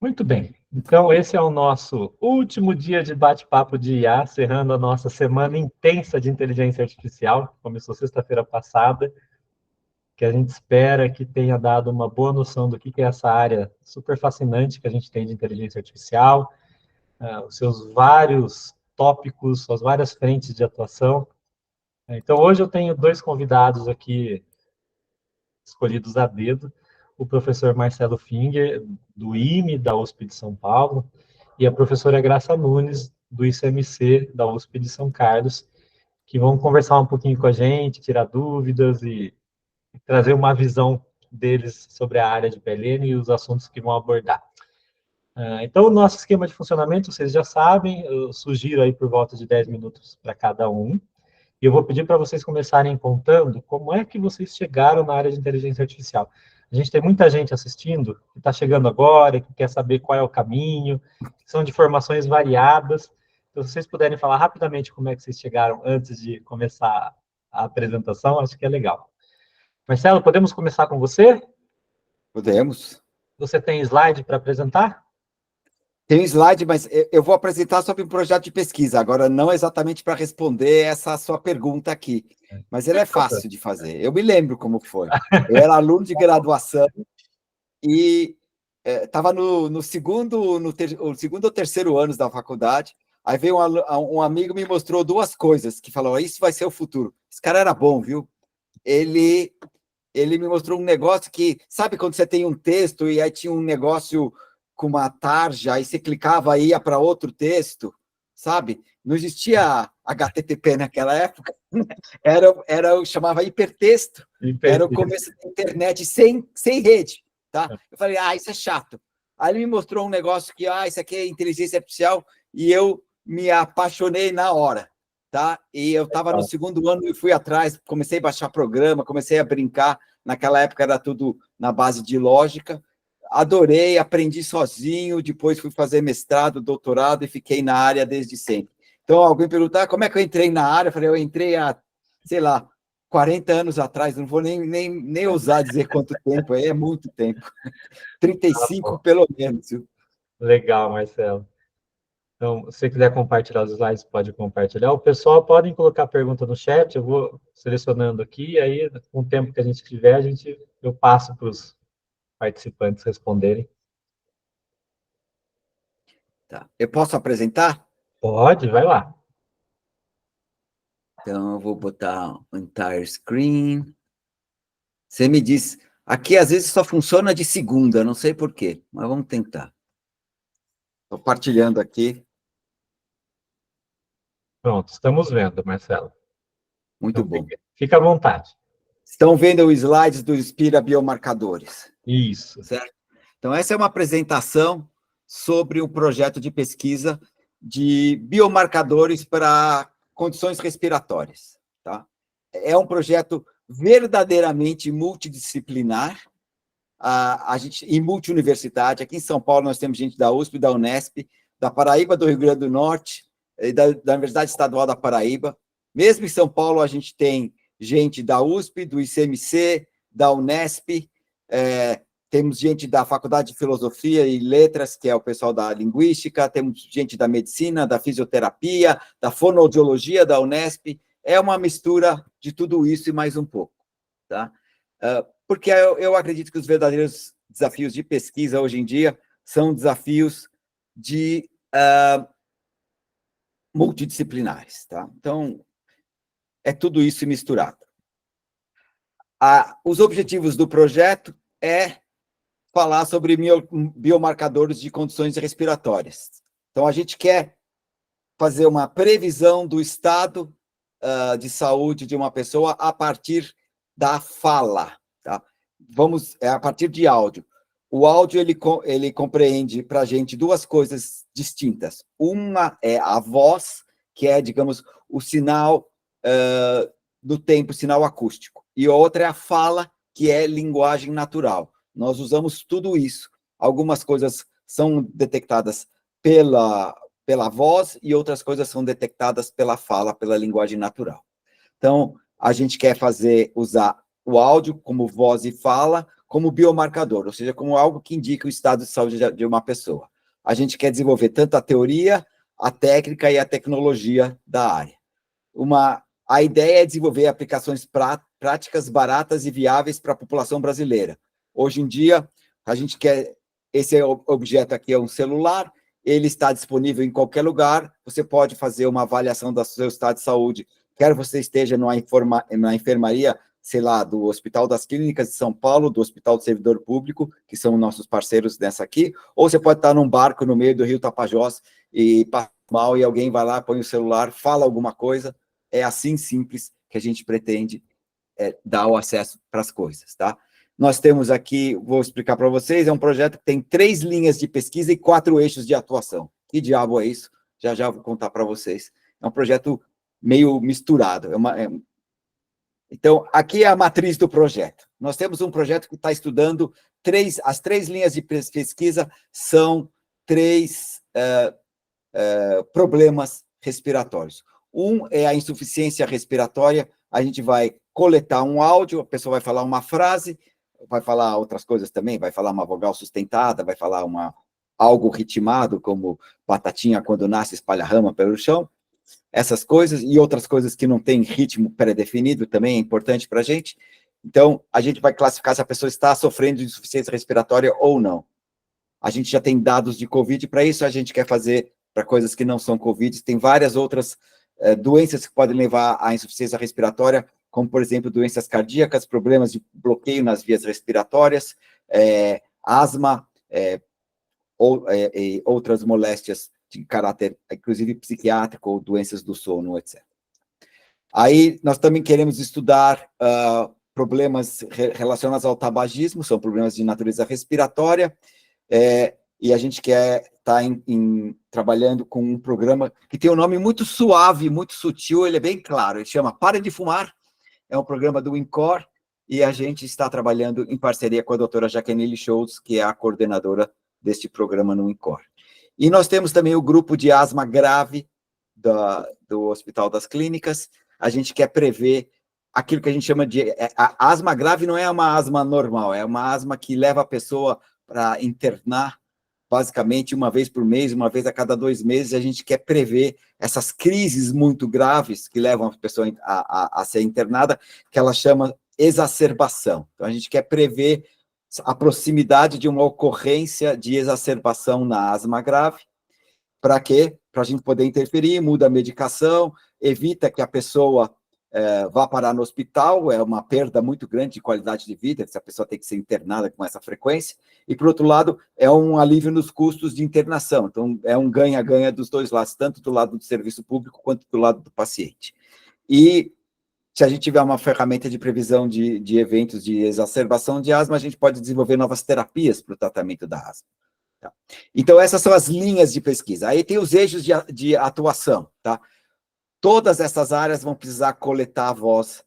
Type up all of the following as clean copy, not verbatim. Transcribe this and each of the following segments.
Muito bem. Então, esse é o nosso último dia de bate-papo de IA, cerrando a nossa semana intensa de inteligência artificial, que começou sexta-feira passada, que a gente espera que tenha dado uma boa noção do que é essa área super fascinante que a gente tem de inteligência artificial, os seus vários tópicos, suas várias frentes de atuação. Então, hoje eu tenho dois convidados aqui escolhidos a dedo, o professor Marcelo Finger, do IME, da USP de São Paulo, e a professora Graça Nunes, do ICMC, da USP de São Carlos, que vão conversar um pouquinho com a gente, tirar dúvidas e trazer uma visão deles sobre a área de PLN e os assuntos que vão abordar. Então, o nosso esquema de funcionamento, vocês já sabem, eu sugiro aí por volta de 10 minutos para cada um, e eu vou pedir para vocês começarem contando como é que vocês chegaram na área de inteligência artificial. A gente tem muita gente assistindo que está chegando agora, que quer saber qual é o caminho, que são de formações variadas. Então, se vocês puderem falar rapidamente como é que vocês chegaram antes de começar a apresentação, acho que é legal. Marcelo, podemos começar com você? Podemos. Você tem slide para apresentar? Tem um slide, mas eu vou apresentar sobre um projeto de pesquisa, agora não exatamente para responder essa sua pergunta aqui, mas ele é fácil de fazer. Eu me lembro como foi. Eu era aluno de graduação e estava no segundo ou terceiro ano da faculdade, aí veio um amigo e me mostrou duas coisas, que falou, isso vai ser o futuro. Esse cara era bom, viu? Ele me mostrou um negócio que, sabe quando você tem um texto e aí tinha um negócio com uma tarja, aí você clicava e ia para outro texto, sabe? Não existia HTTP naquela época, eu chamava hipertexto, era o começo da internet sem rede, tá? Eu falei, isso é chato. Aí ele me mostrou um negócio que, isso aqui é inteligência artificial, e eu me apaixonei na hora, tá? E eu estava no segundo ano e fui atrás, comecei a baixar programa, comecei a brincar, naquela época era tudo na base de lógica, adorei, aprendi sozinho, depois fui fazer mestrado, doutorado e fiquei na área desde sempre. Então, alguém perguntar como é que eu entrei na área, eu falei, eu entrei há, sei lá, 40 anos atrás, não vou nem ousar dizer quanto tempo, é muito tempo. 35 pelo menos. Legal, Marcelo. Então, se você quiser compartilhar os slides, pode compartilhar. O pessoal podem colocar pergunta no chat, eu vou selecionando aqui, e aí, com o tempo que a gente tiver, eu passo para os participantes responderem. Tá. Eu posso apresentar? Pode, vai lá. Então, eu vou botar o entire screen. Você me diz, aqui às vezes só funciona de segunda, não sei por quê, mas vamos tentar. Estou partilhando aqui. Pronto, estamos vendo, Marcelo. Muito Então, bom. fica à vontade. Estão vendo os slides do Inspira Biomarcadores? Isso. Certo? Então, essa é uma apresentação sobre um projeto de pesquisa de biomarcadores para condições respiratórias. Tá? É um projeto verdadeiramente multidisciplinar, e multiuniversidade. Aqui em São Paulo, nós temos gente da USP, da Unesp, da Paraíba, do Rio Grande do Norte, da Universidade Estadual da Paraíba. Mesmo em São Paulo, a gente tem gente da USP, do ICMC, da Unesp, temos gente da Faculdade de Filosofia e Letras, que é o pessoal da Linguística, temos gente da Medicina, da Fisioterapia, da Fonoaudiologia, da Unesp. É uma mistura de tudo isso e mais um pouco. Tá? Porque eu acredito que os verdadeiros desafios de pesquisa hoje em dia são desafios multidisciplinares. Tá? Então, é tudo isso misturado. Os objetivos do projeto é falar sobre biomarcadores de condições respiratórias. Então, a gente quer fazer uma previsão do estado de saúde de uma pessoa a partir da fala. Tá? A partir de áudio. O áudio ele compreende para a gente duas coisas distintas. Uma é a voz, que é, digamos, o sinal do tempo, sinal acústico. E outra é a fala, que é linguagem natural. Nós usamos tudo isso. Algumas coisas são detectadas pela voz e outras coisas são detectadas pela fala, pela linguagem natural. Então, a gente quer usar o áudio como voz e fala, como biomarcador, ou seja, como algo que indica o estado de saúde de uma pessoa. A gente quer desenvolver tanto a teoria, a técnica e a tecnologia da área. A ideia é desenvolver aplicações práticas, baratas e viáveis para a população brasileira. Hoje em dia, a gente quer... Esse objeto aqui é um celular, ele está disponível em qualquer lugar, você pode fazer uma avaliação do seu estado de saúde, quer você esteja na enfermaria, sei lá, do Hospital das Clínicas de São Paulo, do Hospital do Servidor Público, que são nossos parceiros nessa aqui, ou você pode estar num barco no meio do Rio Tapajós e passa mal e alguém vai lá, põe o celular, fala alguma coisa. É assim simples que a gente pretende dar o acesso para as coisas, tá? Nós temos aqui, vou explicar para vocês, é um projeto que tem 3 linhas de pesquisa e 4 eixos de atuação. Que diabo é isso? Já vou contar para vocês. É um projeto meio misturado. Então, aqui é a matriz do projeto. Nós temos um projeto que está estudando as 3 linhas de pesquisa são 3 problemas respiratórios. Um é a insuficiência respiratória, a gente vai coletar um áudio, a pessoa vai falar uma frase, vai falar outras coisas também, vai falar uma vogal sustentada, vai falar algo ritmado, como batatinha quando nasce espalha rama pelo chão, essas coisas, e outras coisas que não têm ritmo pré-definido também é importante para a gente. Então, a gente vai classificar se a pessoa está sofrendo de insuficiência respiratória ou não. A gente já tem dados de Covid para isso, a gente quer fazer para coisas que não são Covid, tem várias outras doenças que podem levar à insuficiência respiratória, como, por exemplo, doenças cardíacas, problemas de bloqueio nas vias respiratórias, asma, e outras moléstias de caráter, inclusive psiquiátrico, ou doenças do sono, etc. Aí, nós também queremos estudar problemas relacionados ao tabagismo, são problemas de natureza respiratória, e a gente quer estar trabalhando com um programa que tem um nome muito suave, muito sutil, ele é bem claro, ele chama Pare de Fumar, é um programa do INCOR, e a gente está trabalhando em parceria com a doutora Jaqueline Schultz, que é a coordenadora deste programa no INCOR. E nós temos também o grupo de asma grave do Hospital das Clínicas, a gente quer prever aquilo que a gente chama de... A asma grave não é uma asma normal, é uma asma que leva a pessoa para internar, basicamente, uma vez por mês, uma vez a cada 2 meses, a gente quer prever essas crises muito graves que levam a pessoa a ser internada, que ela chama exacerbação. Então, a gente quer prever a proximidade de uma ocorrência de exacerbação na asma grave. Para quê? Para a gente poder interferir, muda a medicação, evita que a pessoa vá parar no hospital, é uma perda muito grande de qualidade de vida, se a pessoa tem que ser internada com essa frequência, e, por outro lado, é um alívio nos custos de internação, então é um ganha-ganha dos 2 lados, tanto do lado do serviço público quanto do lado do paciente. E se a gente tiver uma ferramenta de previsão de eventos de exacerbação de asma, a gente pode desenvolver novas terapias para o tratamento da asma. Tá? Então, essas são as linhas de pesquisa. Aí tem os eixos de atuação, tá? Todas essas áreas vão precisar coletar a voz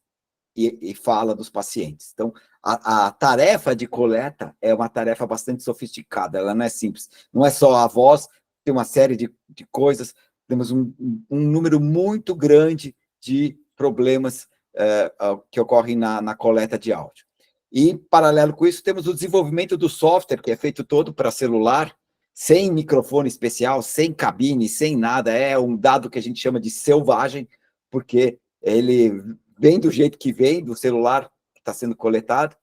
e fala dos pacientes. Então, a tarefa de coleta é uma tarefa bastante sofisticada, ela não é simples. Não é só a voz, tem uma série de coisas, temos um número muito grande de problemas que ocorrem na coleta de áudio. E, paralelo com isso, temos o desenvolvimento do software, que é feito todo para celular, sem microfone especial, sem cabine, sem nada, é um dado que a gente chama de selvagem, porque ele vem do jeito que vem, do celular que está sendo coletado.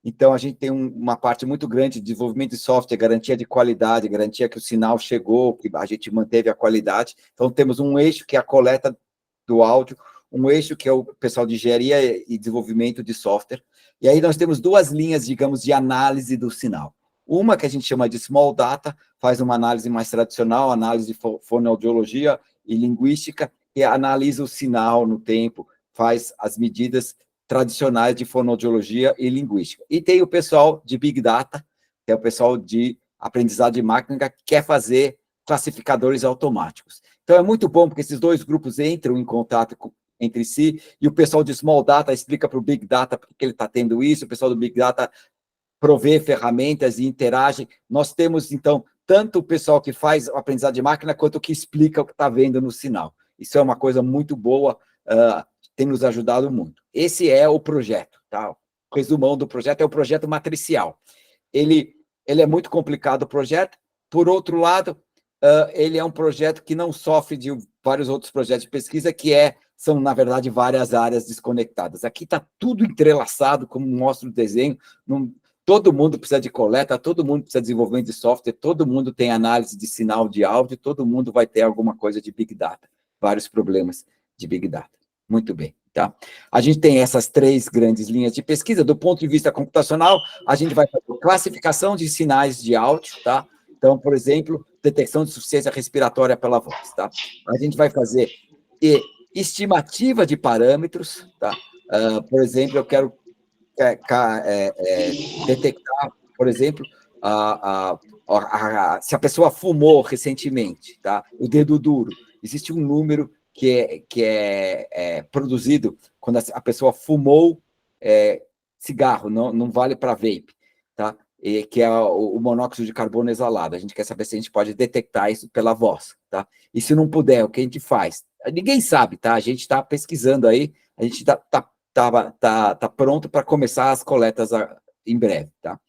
Então, a gente tem uma parte muito grande de desenvolvimento de software, garantia de qualidade, garantia que o sinal chegou, que a gente manteve a qualidade. Então, temos um eixo que é a coleta do áudio, um eixo que é o pessoal de engenharia e desenvolvimento de software. E aí nós temos 2 linhas, digamos, de análise do sinal. Uma que a gente chama de small data, faz uma análise mais tradicional, análise de fonoaudiologia e linguística, que analisa o sinal no tempo, faz as medidas tradicionais de fonoaudiologia e linguística. E tem o pessoal de Big Data, que é o pessoal de aprendizado de máquina, que quer fazer classificadores automáticos. Então, é muito bom, porque esses 2 grupos entram em contato entre si, e o pessoal de Small Data explica para o Big Data por que ele está tendo isso, o pessoal do Big Data provê ferramentas e interage. Nós temos, então, tanto o pessoal que faz o aprendizado de máquina, quanto o que explica o que está vendo no sinal. Isso é uma coisa muito boa, tem nos ajudado muito. Esse é o projeto, tá? resumão do projeto, é o projeto matricial. Ele é muito complicado, o projeto. Por outro lado, ele é um projeto que não sofre de vários outros projetos de pesquisa, são, na verdade, várias áreas desconectadas. Aqui está tudo entrelaçado, como mostra o desenho. Todo mundo precisa de coleta, todo mundo precisa de desenvolvimento de software, todo mundo tem análise de sinal de áudio, todo mundo vai ter alguma coisa de Big Data, vários problemas de Big Data. Muito bem. Tá? A gente tem essas 3 grandes linhas de pesquisa. Do ponto de vista computacional, a gente vai fazer classificação de sinais de áudio, tá? Então, por exemplo, detecção de insuficiência respiratória pela voz, tá? A gente vai fazer estimativa de parâmetros, tá? Por exemplo, eu quero detectar, por exemplo, se a pessoa fumou recentemente, tá? O dedo duro. Existe um número que é produzido quando a pessoa fumou cigarro, não vale para vape, tá? Que é o monóxido de carbono exalado. A gente quer saber se a gente pode detectar isso pela voz, tá? E se não puder, o que a gente faz? Ninguém sabe, tá? A gente está pesquisando aí, a gente está pronto para começar as coletas em breve, tá?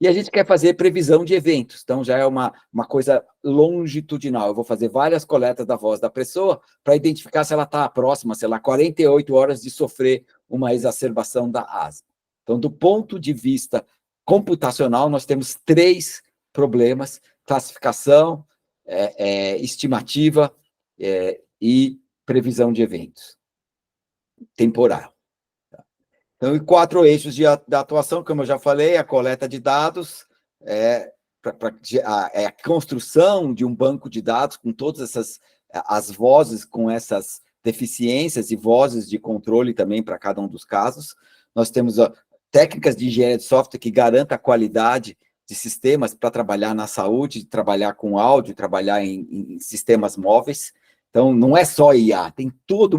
E a gente quer fazer previsão de eventos, então já é uma coisa longitudinal. Eu vou fazer várias coletas da voz da pessoa para identificar se ela está próxima, sei lá, 48 horas de sofrer uma exacerbação da asma. Então, do ponto de vista computacional, nós temos 3 problemas: classificação, estimativa e previsão de eventos temporal. Então, 4 eixos da atuação, como eu já falei: a coleta de dados, a construção de um banco de dados com todas as vozes, com essas deficiências e vozes de controle também para cada um dos casos. Nós temos técnicas de engenharia de software que garantam a qualidade de sistemas para trabalhar na saúde, trabalhar com áudio, trabalhar em sistemas móveis. Então, não é só IA, tem todo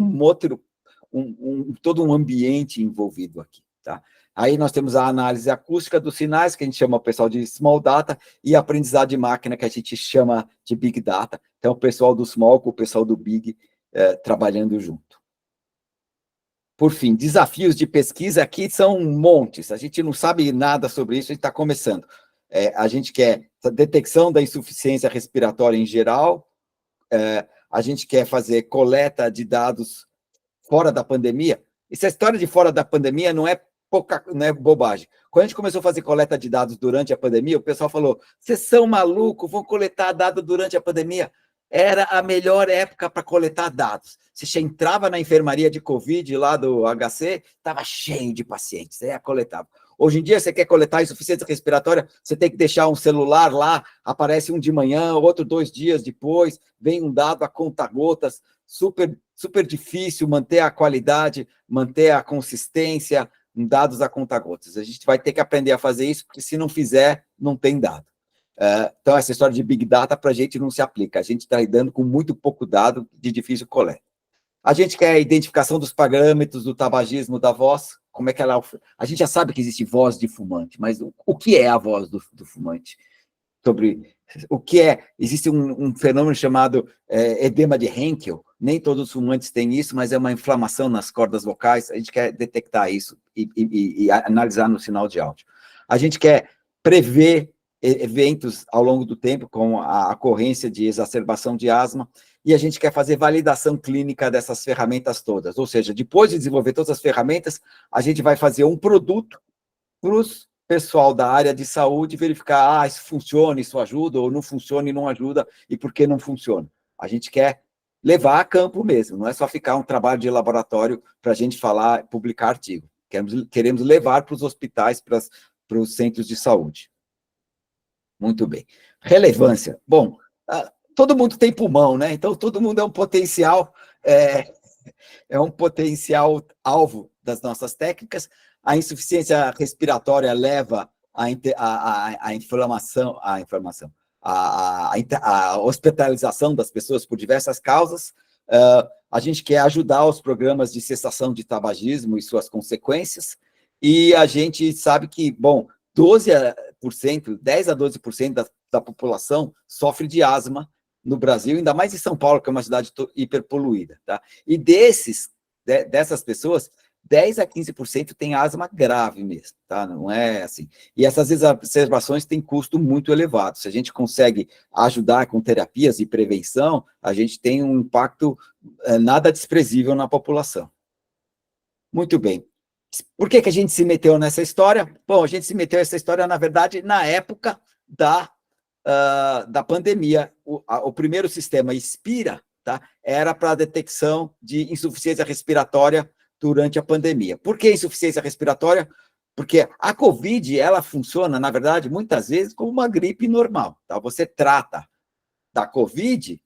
um ambiente envolvido aqui, tá? Aí nós temos a análise acústica dos sinais, que a gente chama o pessoal de Small Data, e a aprendizado de máquina, que a gente chama de Big Data. Então, o pessoal do Small com o pessoal do Big trabalhando junto. Por fim, desafios de pesquisa aqui são montes. A gente não sabe nada sobre isso, a gente está começando. A gente quer a detecção da insuficiência respiratória em geral, a gente quer fazer coleta de dados fora da pandemia. Essa história de fora da pandemia não é bobagem. Quando a gente começou a fazer coleta de dados durante a pandemia, o pessoal falou: vocês são malucos, vão coletar dados durante a pandemia. Era a melhor época para coletar dados. Você entrava na enfermaria de Covid lá do HC, estava cheio de pacientes, você ia coletar. Hoje em dia, você quer coletar insuficiência respiratória, você tem que deixar um celular lá, aparece um de manhã, outro 2 dias depois, vem um dado a conta-gotas, super difícil manter a qualidade, manter a consistência em dados a conta-gotas. A gente vai ter que aprender a fazer isso, porque se não fizer, não tem dado. Então, essa história de Big Data para a gente não se aplica. A gente está lidando com muito pouco dado de difícil coleta. A gente quer a identificação dos parâmetros do tabagismo da voz, como é que ela... A gente já sabe que existe voz de fumante, mas o que é a voz do fumante? Sobre o que é... Existe um fenômeno chamado edema de Henkel, nem todos os fumantes têm isso, mas é uma inflamação nas cordas vocais, a gente quer detectar isso e analisar no sinal de áudio. A gente quer prever eventos ao longo do tempo, com a ocorrência de exacerbação de asma, e a gente quer fazer validação clínica dessas ferramentas todas, ou seja, depois de desenvolver todas as ferramentas, a gente vai fazer um produto para o pessoal da área de saúde verificar, isso funciona, isso ajuda, ou não funciona e não ajuda, e por que não funciona. A gente quer levar a campo mesmo, não é só ficar um trabalho de laboratório para a gente falar, publicar artigo. Queremos levar para os hospitais, para os centros de saúde. Muito bem. Relevância. Bom, todo mundo tem pulmão, né? Então, todo mundo é um potencial alvo das nossas técnicas. A insuficiência respiratória leva à inflamação, à hospitalização das pessoas por diversas causas. A gente quer ajudar os programas de cessação de tabagismo e suas consequências, e a gente sabe que, bom, 10 a 12% da população sofre de asma no Brasil, ainda mais em São Paulo, que é uma cidade hiperpoluída, tá? E dessas pessoas, 10 a 15% tem asma grave mesmo, tá? Não é assim. E essas exacerbações têm custo muito elevado. Se a gente consegue ajudar com terapias e prevenção, a gente tem um impacto nada desprezível na população. Muito bem. Por que a gente se meteu nessa história? Bom, a gente se meteu nessa história, na verdade, na época da pandemia. O primeiro sistema, Inspira, tá, era para a detecção de insuficiência respiratória durante a pandemia. Por que insuficiência respiratória? Porque a COVID, ela funciona, na verdade, muitas vezes como uma gripe normal. Tá? Você trata da COVID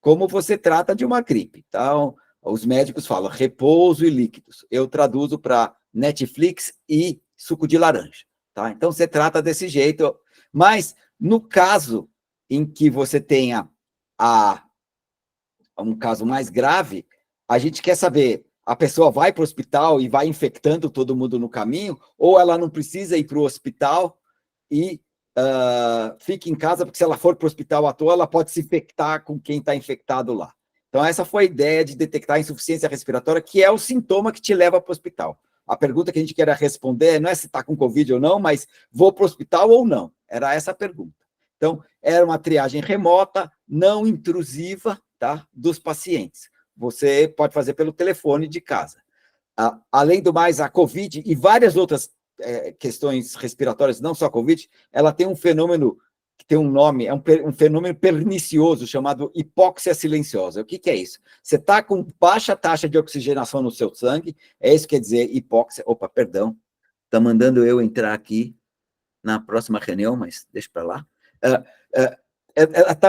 como você trata de uma gripe. Então, os médicos falam repouso e líquidos. Eu traduzo para Netflix e suco de laranja. Tá? Então, você trata desse jeito. Mas, no caso em que você tenha um caso mais grave, a gente quer saber, a pessoa vai para o hospital e vai infectando todo mundo no caminho, ou ela não precisa ir para o hospital e fica em casa, porque se ela for para o hospital à toa, ela pode se infectar com quem está infectado lá. Então, essa foi a ideia de detectar a insuficiência respiratória, que é o sintoma que te leva para o hospital. A pergunta que a gente quer responder não é se está com Covid ou não, mas vou para o hospital ou não. Era essa a pergunta. Então, era uma triagem remota, não intrusiva, tá, dos pacientes. Você pode fazer pelo telefone de casa. Além do mais, a COVID e várias outras questões respiratórias, não só a COVID, ela tem um fenômeno que tem um nome, é um fenômeno pernicioso chamado hipóxia silenciosa. O que é isso? Você está com baixa taxa de oxigenação no seu sangue, é isso que quer dizer hipóxia. Opa, perdão, está mandando eu entrar aqui na próxima reunião, mas deixa para lá.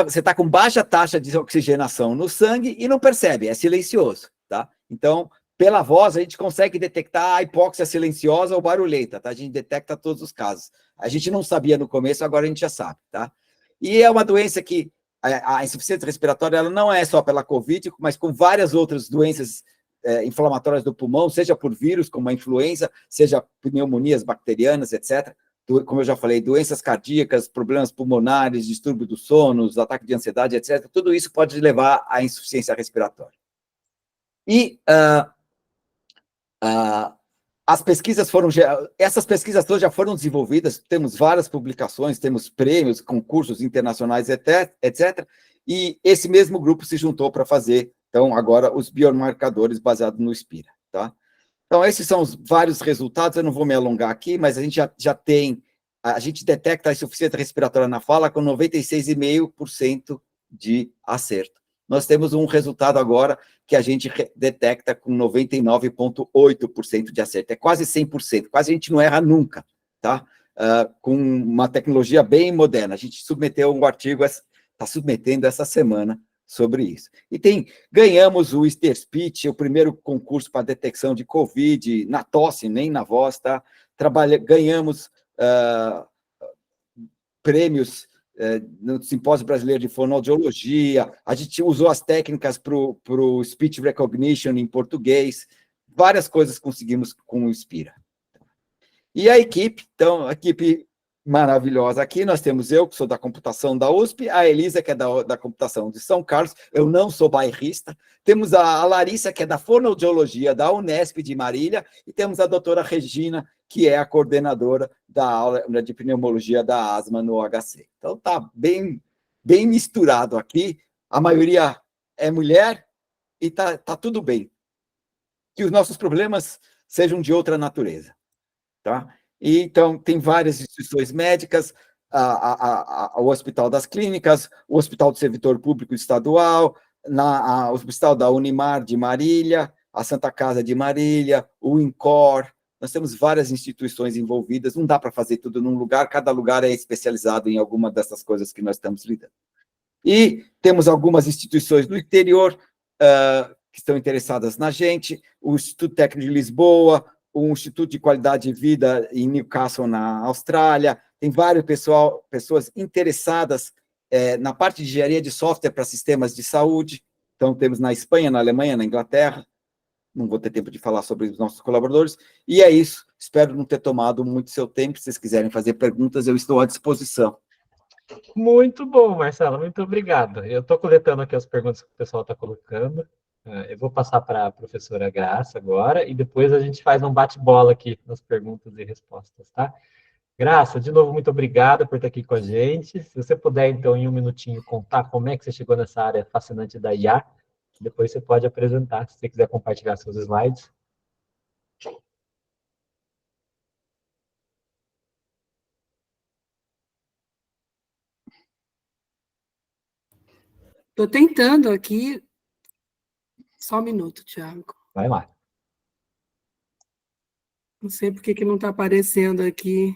Você está com baixa taxa de oxigenação no sangue e não percebe, é silencioso, tá? Então, pela voz, a gente consegue detectar a hipóxia silenciosa ou barulhenta, tá? A gente detecta todos os casos. A gente não sabia no começo, agora a gente já sabe, tá? E é uma doença que a insuficiência respiratória ela não é só pela COVID, mas com várias outras doenças inflamatórias do pulmão, seja por vírus, como a influenza, seja pneumonias bacterianas, etc. Como eu já falei, doenças cardíacas, problemas pulmonares, distúrbio do sono, ataque de ansiedade, etc. Tudo isso pode levar à insuficiência respiratória. E as pesquisas essas pesquisas todas já foram desenvolvidas, temos várias publicações, temos prêmios, concursos internacionais, etc. E esse mesmo grupo se juntou para fazer, então, agora, os biomarcadores baseados no Inspira, tá? Então, esses são os vários resultados, eu não vou me alongar aqui, mas a gente já tem, a gente detecta a insuficiência respiratória na fala com 96,5% de acerto. Nós temos um resultado agora que a gente detecta com 99,8% de acerto. É quase 100%, quase a gente não erra nunca, tá? Com uma tecnologia bem moderna. A gente submeteu um artigo, está submetendo essa semana sobre isso. E ganhamos o Speech, o primeiro concurso para detecção de Covid, na tosse, nem na voz, tá? Ganhamos prêmios no Simpósio Brasileiro de Fonoaudiologia, a gente usou as técnicas para o Speech Recognition em português, várias coisas conseguimos com o Inspira. E a equipe, então, a equipe maravilhosa aqui, nós temos eu, que sou da computação da USP, a Elisa, que é da computação de São Carlos, eu não sou bairrista, temos a Larissa, que é da fonoaudiologia da Unesp de Marília, e temos a doutora Regina, que é a coordenadora da aula de pneumologia da asma no HC. Então, está bem misturado aqui, a maioria é mulher, e está tudo bem. Que os nossos problemas sejam de outra natureza. Tá? E, então, tem várias instituições médicas, o Hospital das Clínicas, o Hospital do Servidor Público Estadual, o Hospital da Unimar de Marília, a Santa Casa de Marília, o INCOR, nós temos várias instituições envolvidas, não dá para fazer tudo num lugar, cada lugar é especializado em alguma dessas coisas que nós estamos lidando. E temos algumas instituições do interior que estão interessadas na gente, o Instituto Técnico de Lisboa, o Instituto de Qualidade de Vida em Newcastle, na Austrália, tem várias pessoas interessadas na parte de engenharia de software para sistemas de saúde, então temos na Espanha, na Alemanha, na Inglaterra, não vou ter tempo de falar sobre os nossos colaboradores, e é isso, espero não ter tomado muito seu tempo, se vocês quiserem fazer perguntas, eu estou à disposição. Muito bom, Marcelo, muito obrigado. Eu estou coletando aqui as perguntas que o pessoal está colocando. Eu vou passar para a professora Graça agora, e depois a gente faz um bate-bola aqui nas perguntas e respostas, tá? Graça, de novo, muito obrigada por estar aqui com a gente. Se você puder, então, em um minutinho, contar como é que você chegou nessa área fascinante da IA, depois você pode apresentar, se você quiser compartilhar seus slides. Estou tentando aqui. Só um minuto, Tiago. Vai lá. Não sei por que não está aparecendo aqui.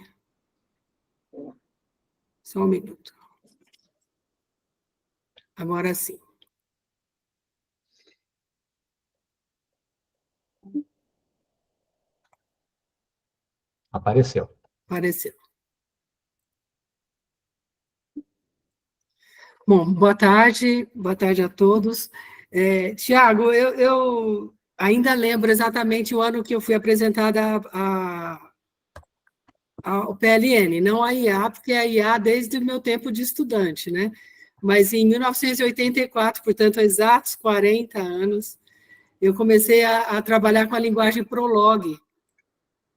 Só um minuto. Agora sim. Apareceu. Apareceu. Bom, boa tarde a todos. Tiago, eu ainda lembro exatamente o ano que eu fui apresentada ao PLN, não a IA, porque a IA desde o meu tempo de estudante, né? Mas em 1984, portanto, há exatos 40 anos, eu comecei a trabalhar com a linguagem Prolog.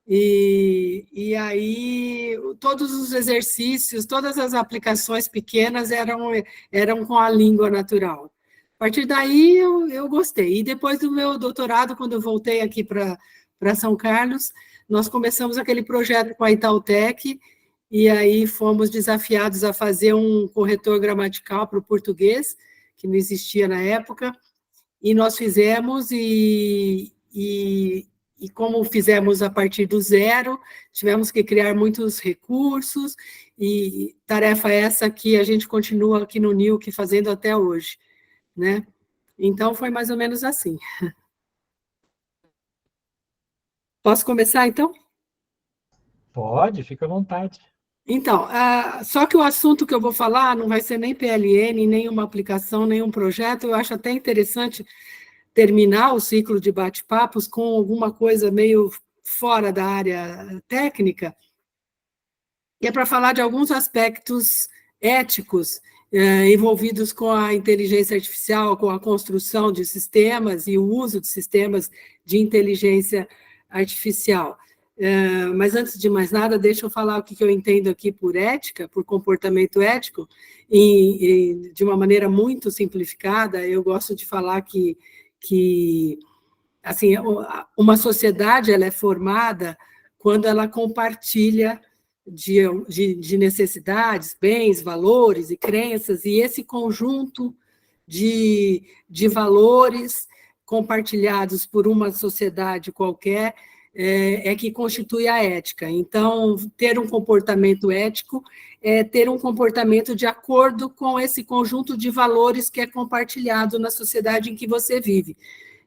E aí, todos os exercícios, todas as aplicações pequenas eram com a língua natural. A partir daí, eu gostei. E depois do meu doutorado, quando eu voltei aqui para São Carlos, nós começamos aquele projeto com a Itautec, e aí fomos desafiados a fazer um corretor gramatical para o português, que não existia na época, e nós fizemos, e como fizemos a partir do zero, tivemos que criar muitos recursos, e tarefa essa que a gente continua aqui no NIUC fazendo até hoje, né? Então, foi mais ou menos assim. Posso começar, então? Pode, fica à vontade. Então, só que o assunto que eu vou falar não vai ser nem PLN, nem uma aplicação, nem um projeto. Eu acho até interessante terminar o ciclo de bate-papos com alguma coisa meio fora da área técnica, e é para falar de alguns aspectos éticos envolvidos com a inteligência artificial, com a construção de sistemas e o uso de sistemas de inteligência artificial. Mas, antes de mais nada, deixa eu falar o que eu entendo aqui por ética, por comportamento ético, e de uma maneira muito simplificada. Eu gosto de falar que assim, uma sociedade ela é formada quando ela compartilha de necessidades, bens, valores e crenças, e esse conjunto de valores compartilhados por uma sociedade qualquer é que constitui a ética. Então, ter um comportamento ético é ter um comportamento de acordo com esse conjunto de valores que é compartilhado na sociedade em que você vive.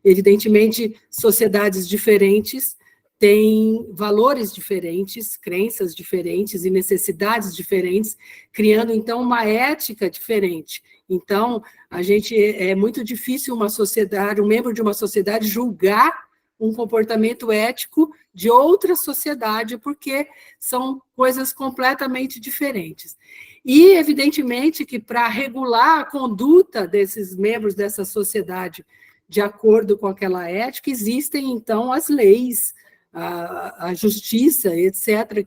Evidentemente, sociedades diferentes têm valores diferentes, crenças diferentes e necessidades diferentes, criando, então, uma ética diferente. Então, é muito difícil uma sociedade, um membro de uma sociedade julgar um comportamento ético de outra sociedade, porque são coisas completamente diferentes. E, evidentemente, que para regular a conduta desses membros dessa sociedade de acordo com aquela ética, existem, então, as leis, a justiça, etc.,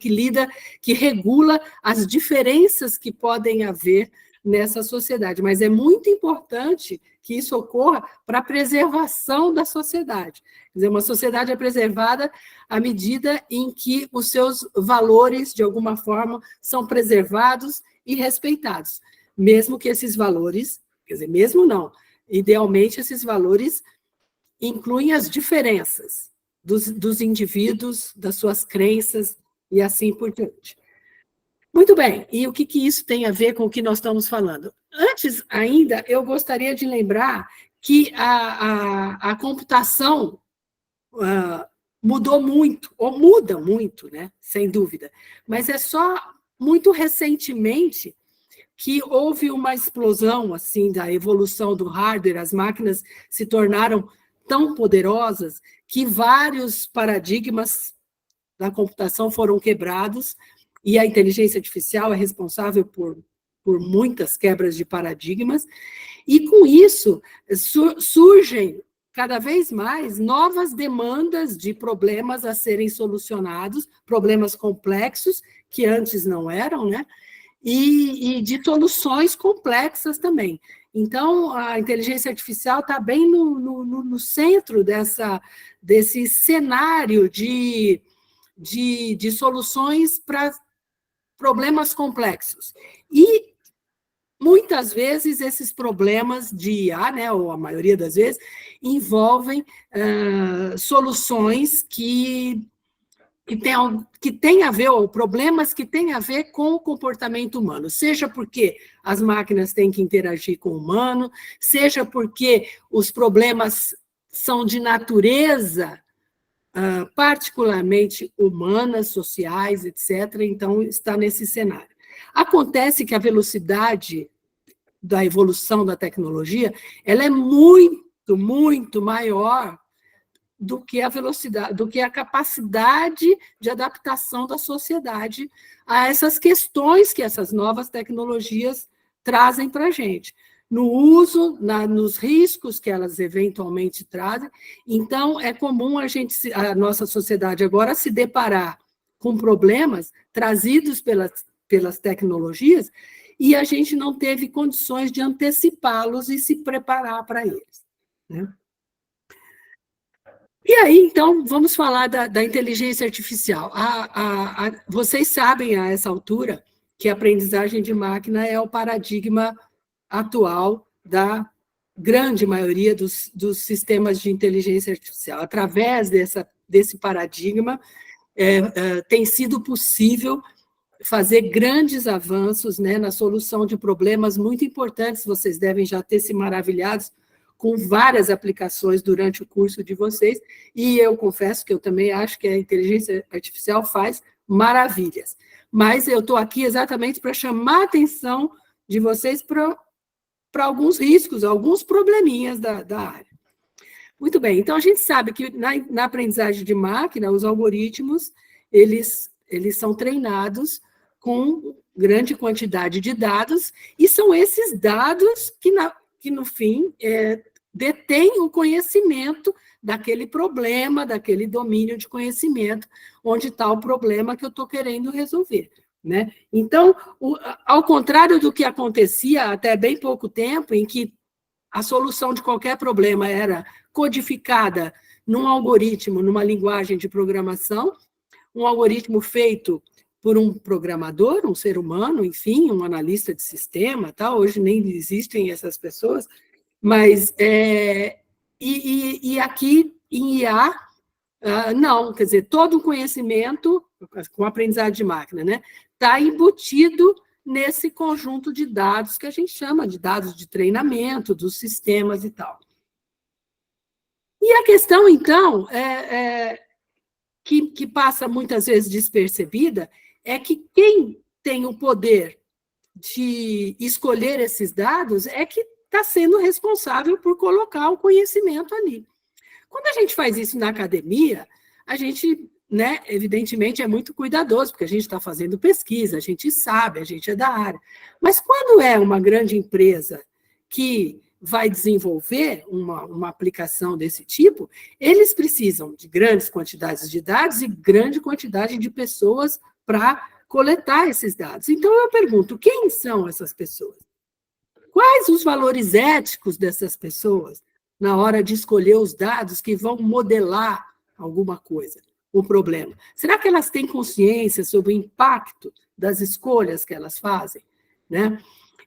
que regula as diferenças que podem haver nessa sociedade. Mas é muito importante que isso ocorra para a preservação da sociedade. Quer dizer, uma sociedade é preservada à medida em que os seus valores, de alguma forma, são preservados e respeitados. Mesmo que esses valores, quer dizer, mesmo não, idealmente, esses valores incluem as diferenças dos indivíduos, das suas crenças e assim por diante. Muito bem, e o que isso tem a ver com o que nós estamos falando? Antes ainda, eu gostaria de lembrar que a computação mudou muito, ou muda muito, né? Sem dúvida, mas é só muito recentemente que houve uma explosão assim da evolução do hardware, as máquinas se tornaram tão poderosas que vários paradigmas da computação foram quebrados, e a inteligência artificial é responsável por muitas quebras de paradigmas, e com isso surgem cada vez mais, novas demandas de problemas a serem solucionados, problemas complexos, que antes não eram, né? E de soluções complexas também. Então, a inteligência artificial está bem no centro desse cenário de soluções para problemas complexos. E, muitas vezes, esses problemas de IA, né, ou a maioria das vezes, envolvem soluções que tem a ver, ou problemas que têm a ver com o comportamento humano, seja porque as máquinas têm que interagir com o humano, seja porque os problemas são de natureza particularmente humanas, sociais, etc., então está nesse cenário. Acontece que a velocidade da evolução da tecnologia, ela é muito, muito maior do que a velocidade, do que a capacidade de adaptação da sociedade a essas questões que essas novas tecnologias trazem para a gente, no uso, nos riscos que elas eventualmente trazem. Então, é comum a nossa sociedade agora se deparar com problemas trazidos pelas tecnologias e a gente não teve condições de antecipá-los e se preparar para eles, né? E aí, então, vamos falar da inteligência artificial. Vocês sabem, a essa altura, que a aprendizagem de máquina é o paradigma atual da grande maioria dos sistemas de inteligência artificial. Através desse paradigma, tem sido possível fazer grandes avanços, né, na solução de problemas muito importantes. Vocês devem já ter se maravilhado com várias aplicações durante o curso de vocês, e eu confesso que eu também acho que a inteligência artificial faz maravilhas. Mas eu estou aqui exatamente para chamar a atenção de vocês para alguns riscos, alguns probleminhas da área. Muito bem, então a gente sabe que na aprendizagem de máquina, os algoritmos, eles são treinados com grande quantidade de dados, e são esses dados que no fim, detém o conhecimento daquele problema, daquele domínio de conhecimento, onde está o problema que eu estou querendo resolver, né? Então, ao contrário do que acontecia até bem pouco tempo, em que a solução de qualquer problema era codificada num algoritmo, numa linguagem de programação, um algoritmo feito por um programador, um ser humano, enfim, um analista de sistema, tá? Hoje nem existem essas pessoas, mas aqui em IA, não, quer dizer, todo o conhecimento, com aprendizagem de máquina, né, está embutido nesse conjunto de dados que a gente chama de dados de treinamento, dos sistemas e tal. E a questão, então, que passa muitas vezes despercebida, é que quem tem o poder de escolher esses dados é que está sendo responsável por colocar o conhecimento ali. Quando a gente faz isso na academia, a gente, né, evidentemente, é muito cuidadoso, porque a gente está fazendo pesquisa, a gente sabe, a gente é da área. Mas quando é uma grande empresa que vai desenvolver uma aplicação desse tipo, eles precisam de grandes quantidades de dados e grande quantidade de pessoas para coletar esses dados. Então, eu pergunto, quem são essas pessoas? Quais os valores éticos dessas pessoas na hora de escolher os dados que vão modelar alguma coisa, um problema? Será que elas têm consciência sobre o impacto das escolhas que elas fazem, né?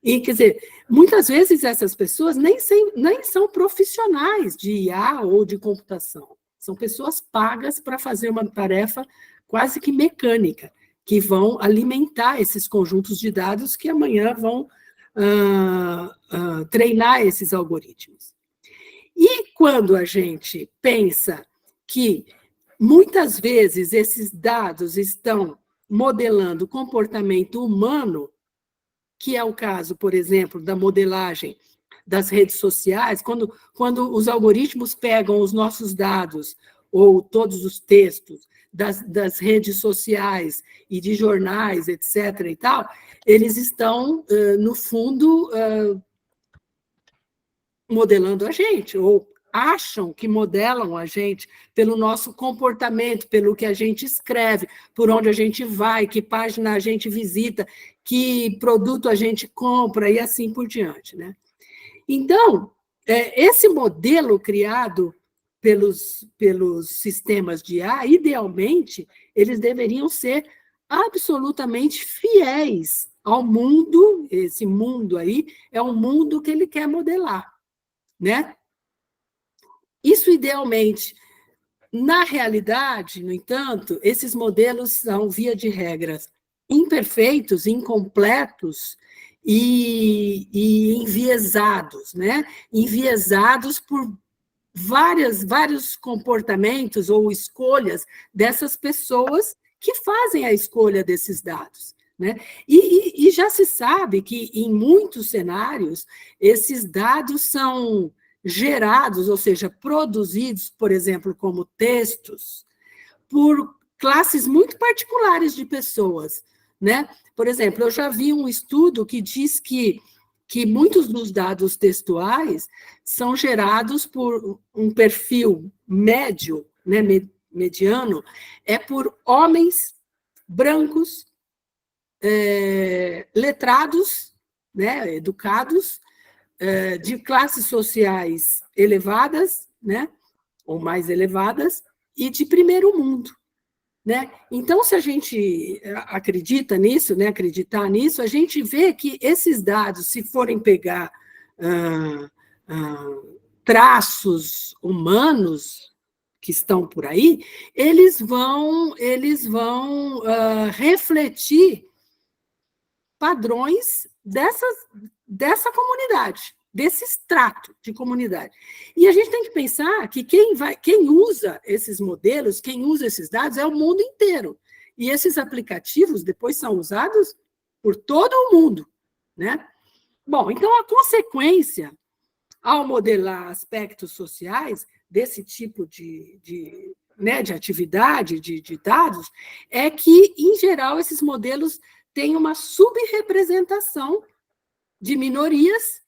E, quer dizer, muitas vezes essas pessoas nem são profissionais de IA ou de computação. São pessoas pagas para fazer uma tarefa quase que mecânica, que vão alimentar esses conjuntos de dados que amanhã vão treinar esses algoritmos. E quando a gente pensa que, muitas vezes, esses dados estão modelando o comportamento humano, que é o caso, por exemplo, da modelagem das redes sociais, quando os algoritmos pegam os nossos dados, ou todos os textos das redes sociais e de jornais, etc. e tal, eles estão, no fundo, modelando a gente, ou acham que modelam a gente pelo nosso comportamento, pelo que a gente escreve, por onde a gente vai, que página a gente visita, que produto a gente compra e assim por diante, né? Então, esse modelo criado pelos sistemas de IA, idealmente, eles deveriam ser absolutamente fiéis ao mundo. Esse mundo aí é um mundo que ele quer modelar, né? Isso idealmente. Na realidade, no entanto, esses modelos são, via de regras, imperfeitos, incompletos e enviesados, né? Enviesados por vários comportamentos ou escolhas dessas pessoas que fazem a escolha desses dados, né? E já se sabe que, em muitos cenários, esses dados são gerados, ou seja, produzidos, por exemplo, como textos, por classes muito particulares de pessoas, né? Por exemplo, eu já vi um estudo que diz que muitos dos dados textuais são gerados por um perfil médio, né, mediano, por homens brancos, letrados, né, educados, de classes sociais elevadas, né, ou mais elevadas, e de primeiro mundo, né? Então, se a gente acredita nisso, né, acreditar nisso, a gente vê que esses dados, se forem pegar traços humanos que estão por aí, eles vão refletir padrões dessa comunidade, desse extrato de comunidade. E a gente tem que pensar que quem usa esses modelos, quem usa esses dados é o mundo inteiro. E esses aplicativos depois são usados por todo o mundo, né? Bom, então a consequência, ao modelar aspectos sociais desse tipo de atividade, de dados, é que, em geral, esses modelos têm uma subrepresentação de minorias,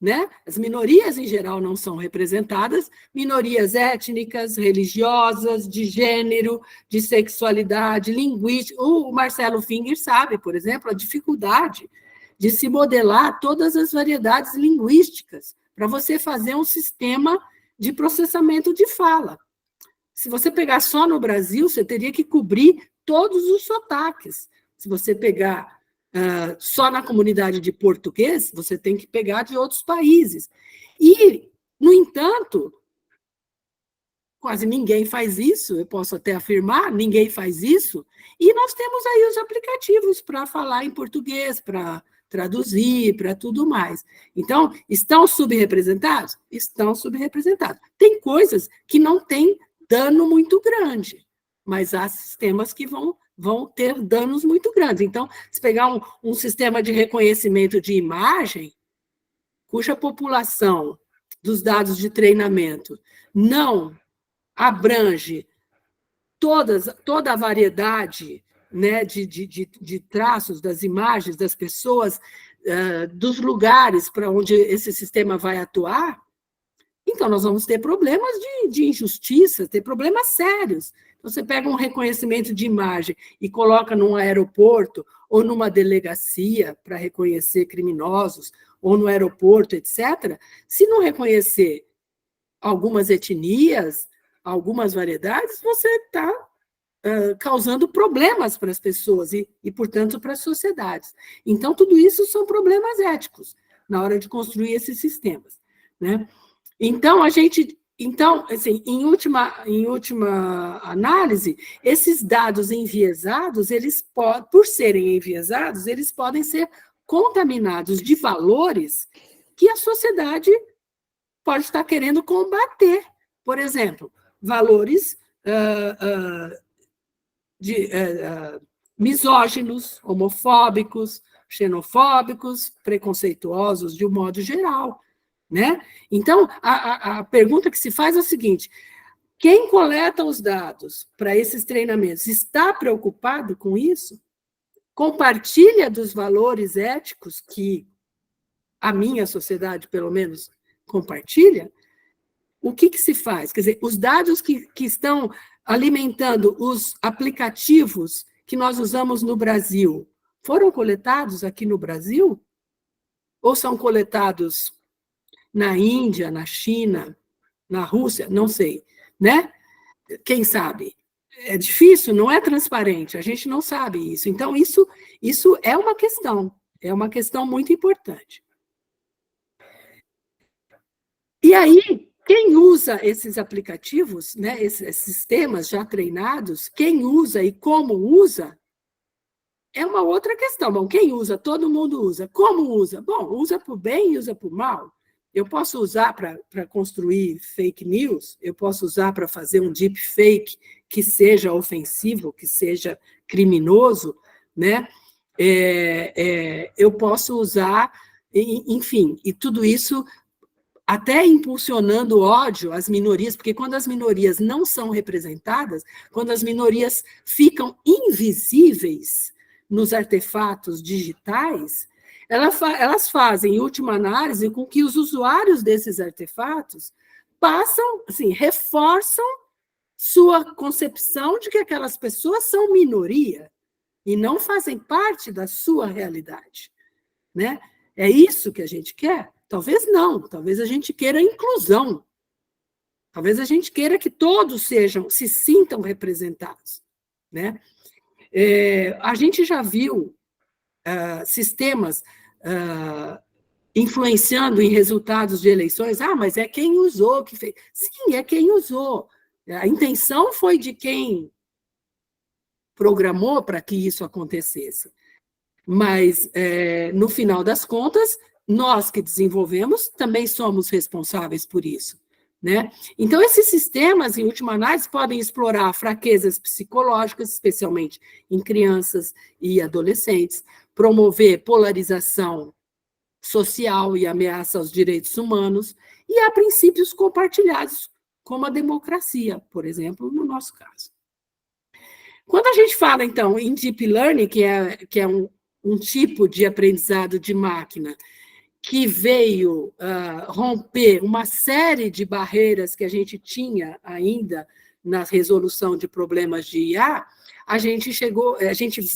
né? As minorias, em geral, não são representadas, minorias étnicas, religiosas, de gênero, de sexualidade, linguística. O Marcelo Finger sabe, por exemplo, a dificuldade de se modelar todas as variedades linguísticas para você fazer um sistema de processamento de fala. Se você pegar só no Brasil, você teria que cobrir todos os sotaques. Se você pegar só na comunidade de português, você tem que pegar de outros países. E, no entanto, quase ninguém faz isso, eu posso até afirmar, ninguém faz isso, e nós temos aí os aplicativos para falar em português, para traduzir, para tudo mais. Então, estão subrepresentados? Estão subrepresentados. Tem coisas que não têm dano muito grande, mas há sistemas que vão ter danos muito grandes. Então, se pegar um sistema de reconhecimento de imagem, cuja população dos dados de treinamento não abrange toda a variedade, né, de traços das imagens das pessoas, dos lugares para onde esse sistema vai atuar, então nós vamos ter problemas de injustiça, ter problemas sérios. Então, você pega um reconhecimento de imagem e coloca num aeroporto ou numa delegacia para reconhecer criminosos, ou no aeroporto, etc., se não reconhecer algumas etnias, algumas variedades, você está causando problemas para as pessoas e, portanto, para as sociedades. Então, tudo isso são problemas éticos na hora de construir esses sistemas, né? Então, assim, em última análise, esses dados enviesados, por serem enviesados, eles podem ser contaminados de valores que a sociedade pode estar querendo combater. Por exemplo, valores misóginos, homofóbicos, xenofóbicos, preconceituosos, de um modo geral, né? Então, a pergunta que se faz é a seguinte: quem coleta os dados para esses treinamentos está preocupado com isso? Compartilha dos valores éticos que a minha sociedade, pelo menos, compartilha? o que se faz? Quer dizer, os dados que estão alimentando os aplicativos que nós usamos no Brasil foram coletados aqui no Brasil? Ou são coletados na Índia, na China, na Rússia? Não sei, né? Quem sabe? É difícil, não é transparente, a gente não sabe isso. Então, isso é uma questão muito importante. E aí, quem usa esses aplicativos, né, esses sistemas já treinados, quem usa e como usa, é uma outra questão. Bom, quem usa? Todo mundo usa. Como usa? Bom, usa por bem e usa por mal. Eu posso usar para construir fake news, eu posso usar para fazer um deepfake que seja ofensivo, que seja criminoso, né? Eu posso usar, enfim, e tudo isso até impulsionando ódio às minorias, porque quando as minorias não são representadas, quando as minorias ficam invisíveis nos artefatos digitais, elas fazem, em última análise, com que os usuários desses artefatos passam, assim, reforçam sua concepção de que aquelas pessoas são minoria e não fazem parte da sua realidade, né? É isso que a gente quer? Talvez não, talvez a gente queira inclusão, talvez a gente queira que todos se sintam representados, né? A gente já viu sistemas influenciando em resultados de eleições. Mas é quem usou que fez. Sim, é quem usou. A intenção foi de quem programou para que isso acontecesse. Mas, no final das contas, nós que desenvolvemos também somos responsáveis por isso, né? Então, esses sistemas, em última análise, podem explorar fraquezas psicológicas, especialmente em crianças e adolescentes, promover polarização social e ameaça aos direitos humanos, e há princípios compartilhados, como a democracia, por exemplo, no nosso caso. Quando a gente fala, então, em deep learning, que é um tipo de aprendizado de máquina que veio romper uma série de barreiras que a gente tinha ainda na resolução de problemas de IA, a gente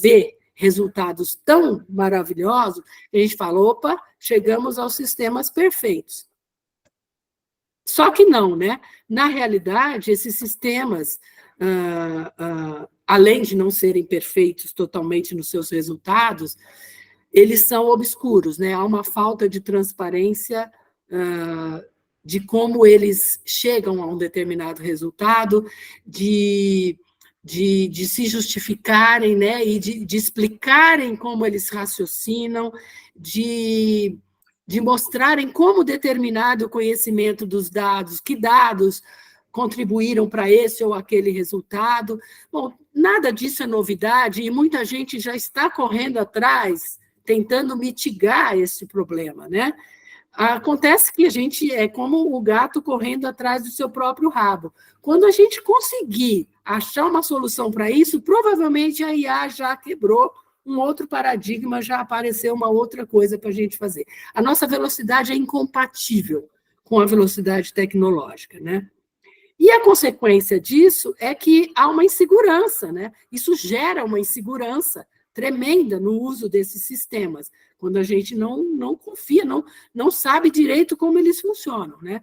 vê resultados tão maravilhosos, a gente fala, opa, chegamos aos sistemas perfeitos. Só que não, né? Na realidade, esses sistemas, além de não serem perfeitos totalmente nos seus resultados, eles são obscuros, né? Há uma falta de transparência de como eles chegam a um determinado resultado, de se justificarem, né? E de explicarem como eles raciocinam, de mostrarem como determinado conhecimento dos dados, que dados contribuíram para esse ou aquele resultado. Bom, nada disso é novidade e muita gente já está correndo atrás, tentando mitigar esse problema, né? Acontece que a gente é como o gato correndo atrás do seu próprio rabo. Quando a gente conseguir achar uma solução para isso, provavelmente a IA já quebrou um outro paradigma, já apareceu uma outra coisa para a gente fazer. A nossa velocidade é incompatível com a velocidade tecnológica, né? E a consequência disso é que há uma insegurança, né? Isso gera uma insegurança tremenda no uso desses sistemas, quando a gente não confia, não sabe direito como eles funcionam, né?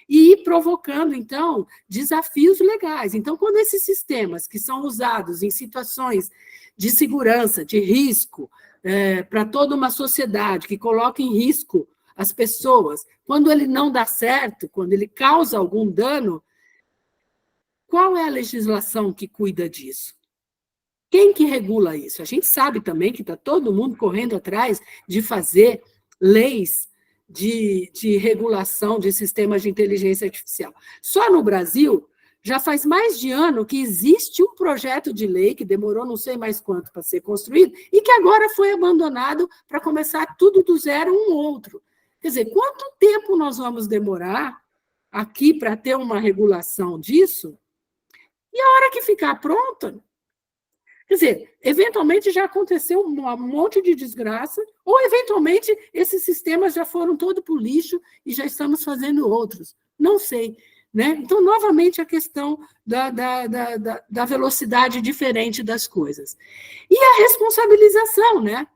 E provocando, então, desafios legais. Então, quando esses sistemas que são usados em situações de segurança, de risco, para toda uma sociedade, que coloca em risco as pessoas, quando ele não dá certo, quando ele causa algum dano, qual é a legislação que cuida disso? Quem que regula isso? A gente sabe também que está todo mundo correndo atrás de fazer leis de regulação de sistemas de inteligência artificial. Só no Brasil, já faz mais de ano que existe um projeto de lei que demorou não sei mais quanto para ser construído e que agora foi abandonado para começar tudo do zero um outro. Quer dizer, quanto tempo nós vamos demorar aqui para ter uma regulação disso? E a hora que ficar pronta, quer dizer, eventualmente já aconteceu um monte de desgraça, ou eventualmente esses sistemas já foram todo para o lixo e já estamos fazendo outros. Não sei. né? Então, novamente, a questão da velocidade diferente das coisas. E a responsabilização, né?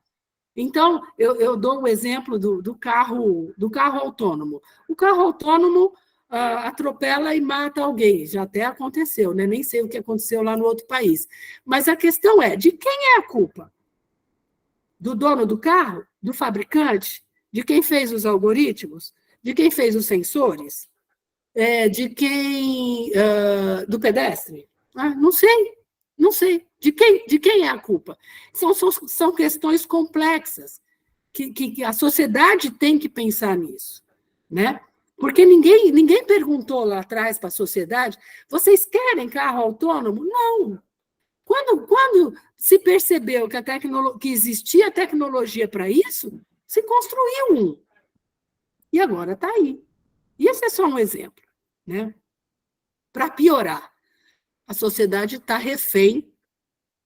Então, eu dou o exemplo do carro autônomo. O carro autônomo atropela e mata alguém, já até aconteceu, né? Nem sei o que aconteceu lá no outro país. Mas a questão é, de quem é a culpa? Do dono do carro? Do fabricante? De quem fez os algoritmos? De quem fez os sensores? De quem... do pedestre? Não sei, não sei. De quem é a culpa? São questões complexas que a sociedade tem que pensar nisso, né? Porque ninguém perguntou lá atrás para a sociedade, vocês querem carro autônomo? Não. Quando se percebeu que existia tecnologia para isso, se construiu um. E agora está aí. E esse é só um exemplo, né? Para piorar, a sociedade está refém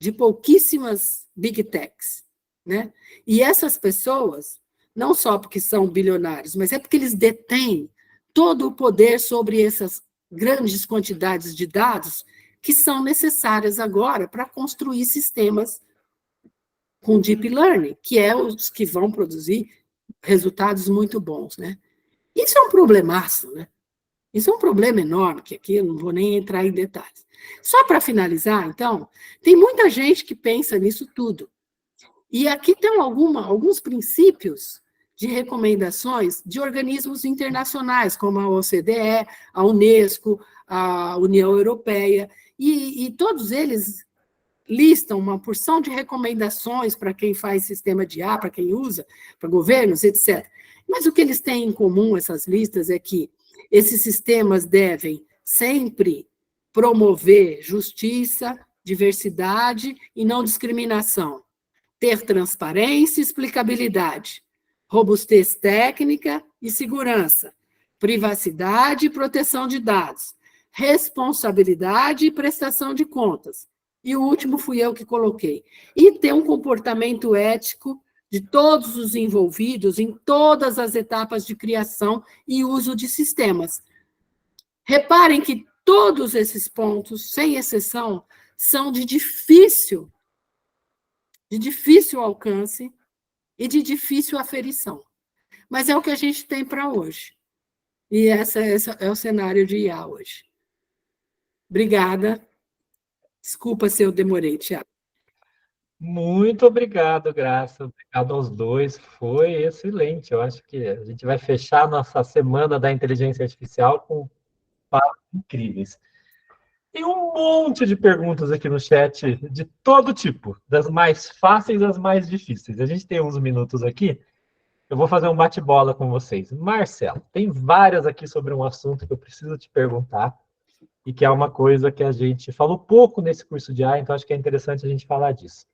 de pouquíssimas big techs, né? E essas pessoas, não só porque são bilionários, mas é porque eles detêm todo o poder sobre essas grandes quantidades de dados que são necessárias agora para construir sistemas com deep learning, que é os que vão produzir resultados muito bons, né? Isso é um problemaço, né? Isso é um problema enorme, que aqui eu não vou nem entrar em detalhes. Só para finalizar, então, tem muita gente que pensa nisso tudo. E aqui tem alguns princípios de recomendações de organismos internacionais, como a OCDE, a Unesco, a União Europeia, e todos eles listam uma porção de recomendações para quem faz sistema de IA, para quem usa, para governos, etc. Mas o que eles têm em comum, essas listas, é que esses sistemas devem sempre promover justiça, diversidade e não discriminação, ter transparência e explicabilidade, robustez técnica e segurança, privacidade e proteção de dados, responsabilidade e prestação de contas. E o último fui eu que coloquei. E ter um comportamento ético de todos os envolvidos em todas as etapas de criação e uso de sistemas. Reparem que todos esses pontos, sem exceção, são de difícil alcance e de difícil aferição. Mas é o que a gente tem para hoje. E esse é o cenário de IA hoje. Obrigada. Desculpa se eu demorei, Tiago. Muito obrigado, Graça. Obrigado aos dois. Foi excelente. Eu acho que a gente vai fechar a nossa semana da inteligência artificial com papos incríveis. Tem um monte de perguntas aqui no chat, de todo tipo, das mais fáceis às mais difíceis. A gente tem uns minutos aqui. Eu vou fazer um bate-bola com vocês. Marcelo, tem várias aqui sobre um assunto que eu preciso te perguntar e que é uma coisa que a gente falou pouco nesse curso de AI, então acho que é interessante a gente falar disso.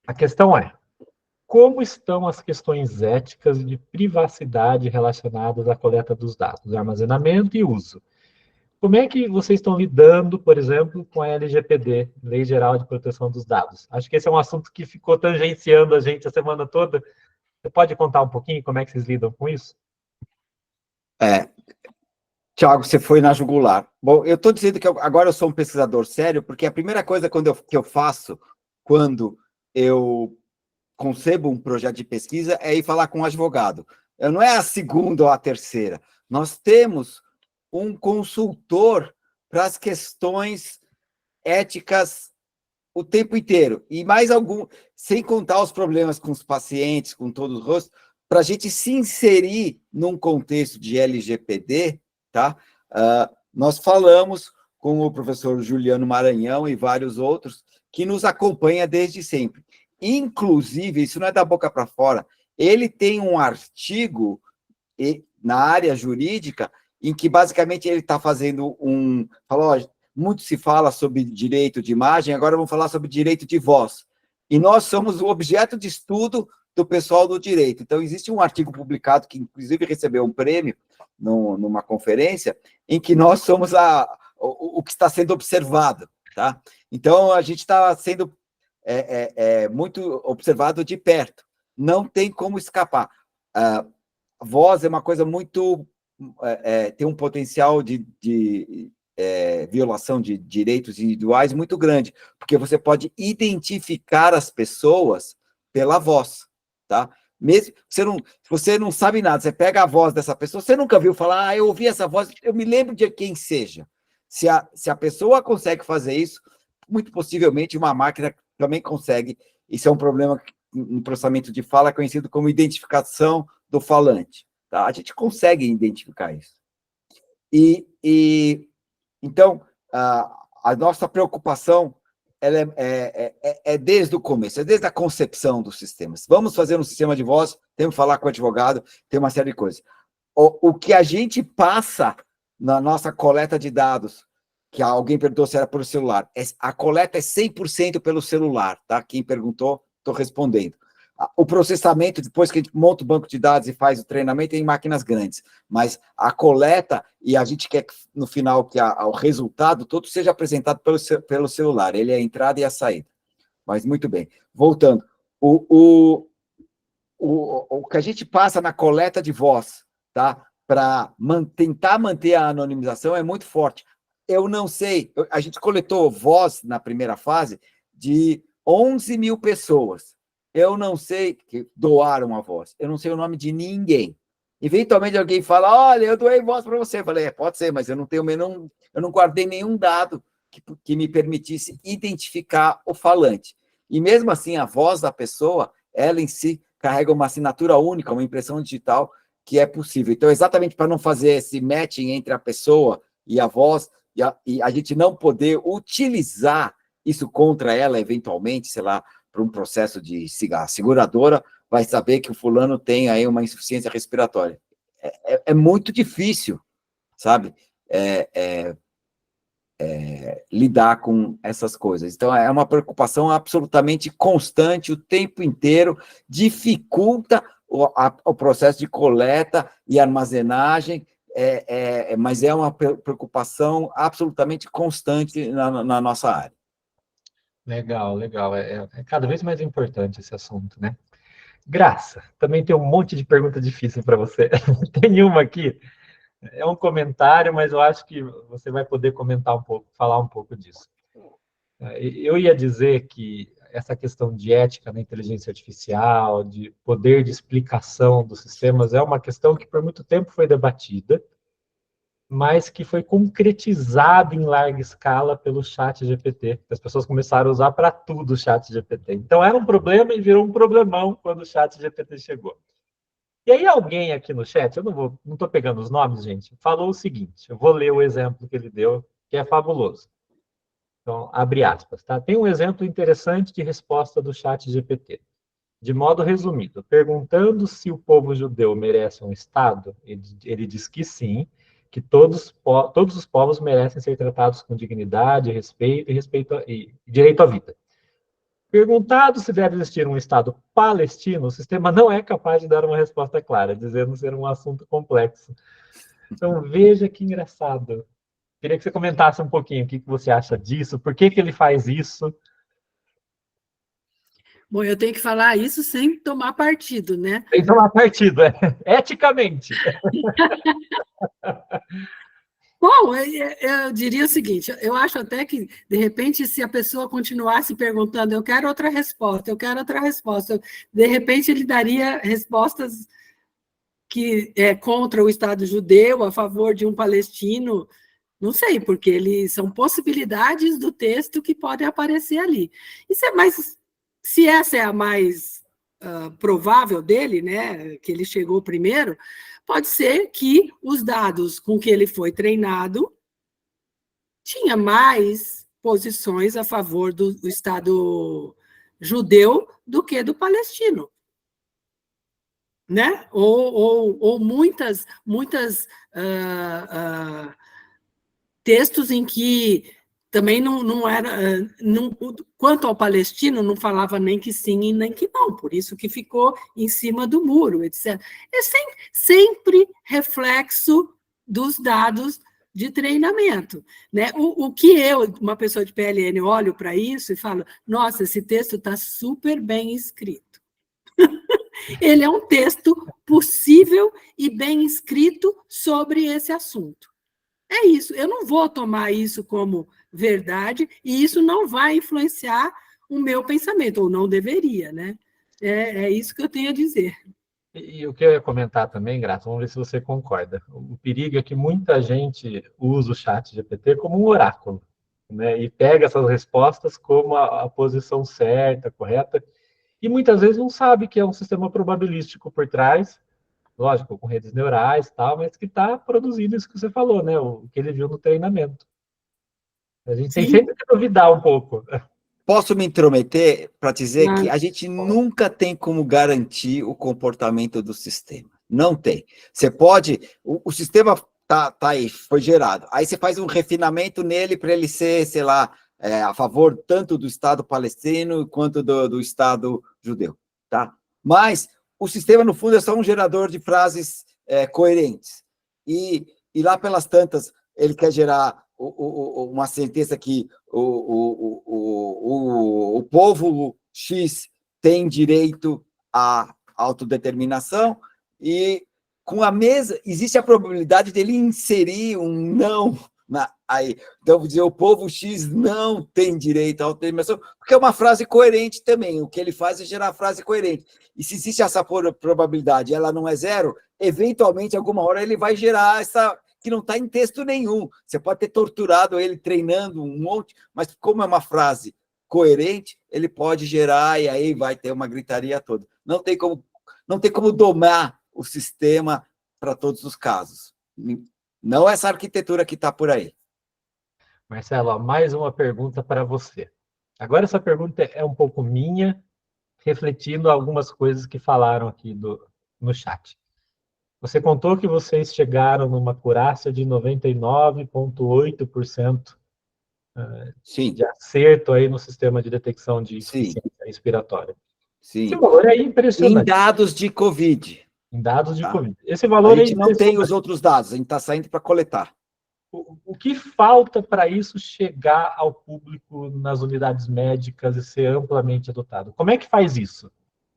A questão é, como estão as questões éticas de privacidade relacionadas à coleta dos dados, armazenamento e uso? Como é que vocês estão lidando, por exemplo, com a LGPD, Lei Geral de Proteção dos Dados? Acho que esse é um assunto que ficou tangenciando a gente a semana toda. Você pode contar um pouquinho como é que vocês lidam com isso? Tiago, você foi na jugular. Bom, eu estou dizendo que agora eu sou um pesquisador sério, porque a primeira coisa que eu faço quando eu concebo um projeto de pesquisa é ir falar com um advogado. Não é a segunda ou a terceira. Nós temos um consultor para as questões éticas o tempo inteiro. E mais algum, sem contar os problemas com os pacientes, com todo o rosto, para a gente se inserir num contexto de LGPD, tá? Nós falamos com o professor Juliano Maranhão e vários outros que nos acompanha desde sempre. Inclusive, isso não é da boca para fora, ele tem um artigo na área jurídica em que, basicamente, ele está fazendo falou, muito se fala sobre direito de imagem, agora vamos falar sobre direito de voz. E nós somos o objeto de estudo do pessoal do direito. Então, existe um artigo publicado, que inclusive recebeu um prêmio numa conferência, em que nós somos o que está sendo observado. Tá? Então, a gente está sendo muito observado de perto. Não tem como escapar. Voz é uma coisa muito tem um potencial de violação de direitos individuais muito grande, porque você pode identificar as pessoas pela voz, tá? Mesmo você não sabe nada, você pega a voz dessa pessoa, você nunca viu falar, eu ouvi essa voz, eu me lembro de quem seja. Se a pessoa consegue fazer isso, muito possivelmente uma máquina também consegue. Isso é um problema no processamento de fala conhecido como identificação do falante. Tá? A gente consegue identificar isso. Então, a nossa preocupação ela é desde o começo, é desde a concepção dos sistemas. Vamos fazer um sistema de voz, temos que falar com o advogado, tem uma série de coisas. O que a gente passa na nossa coleta de dados, que alguém perguntou se era pelo celular, a coleta é 100% pelo celular, tá? Quem perguntou, estou respondendo. O processamento, depois que a gente monta o banco de dados e faz o treinamento, é em máquinas grandes, mas a coleta, e a gente quer, no final, que o resultado todo seja apresentado pelo celular, ele é a entrada e a saída. Mas, muito bem. Voltando, o que a gente passa na coleta de voz, tá? Para tentar manter a anonimização é muito forte. Eu não sei, a gente coletou voz na primeira fase de 11 mil pessoas. Eu não sei que doaram a voz, eu não sei o nome de ninguém. Eventualmente alguém fala, olha, eu doei voz para você. Eu falei, pode ser, mas eu não guardei nenhum dado que me permitisse identificar o falante. E mesmo assim, a voz da pessoa, ela em si carrega uma assinatura única, uma impressão digital que é possível. Então, exatamente para não fazer esse matching entre a pessoa e a voz, e a gente não poder utilizar isso contra ela, eventualmente, sei lá, para um processo de a seguradora, vai saber que o fulano tem aí uma insuficiência respiratória. É muito difícil, sabe? Lidar com essas coisas. Então, é uma preocupação absolutamente constante, o tempo inteiro, dificulta o processo de coleta e armazenagem, mas é uma preocupação absolutamente constante na nossa área. Legal, legal. É cada vez mais importante esse assunto, né? Graça, também tem um monte de pergunta difícil para você. Tem uma aqui, é um comentário, mas eu acho que você vai poder comentar um pouco, falar um pouco disso. Eu ia dizer que essa questão de ética na inteligência artificial, de poder de explicação dos sistemas, é uma questão que por muito tempo foi debatida, mas que foi concretizado em larga escala pelo chat GPT. As pessoas começaram a usar para tudo o chat GPT. Então, era um problema e virou um problemão quando o chat GPT chegou. E aí, alguém aqui no chat, eu não estou pegando os nomes, gente, falou o seguinte, eu vou ler o exemplo que ele deu, que é fabuloso. Então, abre aspas, tá? Tem um exemplo interessante de resposta do chat GPT. De modo resumido, perguntando se o povo judeu merece um Estado, ele diz que sim, que todos os povos merecem ser tratados com dignidade, respeito e direito à vida. Perguntado se deve existir um Estado palestino, o sistema não é capaz de dar uma resposta clara, dizendo ser um assunto complexo. Então, veja que engraçado. Queria que você comentasse um pouquinho o que você acha disso, por que ele faz isso. Bom, eu tenho que falar isso sem tomar partido, né? Sem tomar partido, eticamente. Bom, eu diria o seguinte, eu acho até que, de repente, se a pessoa continuasse perguntando, eu quero outra resposta, de repente ele daria respostas que contra o Estado judeu, a favor de um palestino, não sei, porque são possibilidades do texto que podem aparecer ali. Se essa é a mais provável dele, né, que ele chegou primeiro, pode ser que os dados com que ele foi treinado tinha mais posições a favor do Estado judeu do que do palestino, né? Ou muitas textos em que também não era... quanto ao palestino, não falava nem que sim e nem que não, por isso que ficou em cima do muro, etc. É sempre reflexo dos dados de treinamento, né? O que uma pessoa de PLN, olho para isso e falo, nossa, esse texto está super bem escrito. ele é um texto possível e bem escrito sobre esse assunto. É isso, eu não vou tomar isso como verdade, e isso não vai influenciar o meu pensamento, ou não deveria, né? É isso que eu tenho a dizer. E o que eu ia comentar também, Graça, vamos ver se você concorda. O perigo é que muita gente usa o chat GPT como um oráculo, né? E pega essas respostas como a posição certa, correta, e muitas vezes não sabe que é um sistema probabilístico por trás, lógico, com redes neurais e tal, mas que está produzindo isso que você falou, né? O que ele viu no treinamento. A gente tem Sim. sempre que duvidar um pouco. Posso me intrometer para dizer Claro. que a gente nunca tem como garantir o comportamento do sistema. Não tem. Você pode. O sistema tá aí, foi gerado. Aí você faz um refinamento nele para ele ser, sei lá, a favor tanto do Estado palestino quanto do Estado judeu. Tá? Mas o sistema, no fundo, é só um gerador de frases coerentes. E lá pelas tantas, ele quer gerar uma sentença que o povo X tem direito à autodeterminação e com a mesa existe a probabilidade dele inserir um não aí. Então, vou dizer, o povo X não tem direito à autodeterminação, porque é uma frase coerente também. O que ele faz é gerar a frase coerente. E se existe essa probabilidade, ela não é zero, eventualmente, alguma hora, ele vai gerar essa que não está em texto nenhum. Você pode ter torturado ele treinando um monte, mas como é uma frase coerente, ele pode gerar e aí vai ter uma gritaria toda. Não tem como domar o sistema para todos os casos. Não essa arquitetura que está por aí. Marcelo, mais uma pergunta para você. Agora essa pergunta é um pouco minha, refletindo algumas coisas que falaram aqui no chat. Você contou que vocês chegaram numa acurácia de 99,8% de acerto aí no sistema de detecção de insuficiência respiratória. Sim. Esse valor é impressionante. Em dados de Covid. Em dados de Covid. Esse valor a gente não tem os outros dados, a gente está saindo para coletar. O que falta para isso chegar ao público nas unidades médicas e ser amplamente adotado? Como é que faz isso?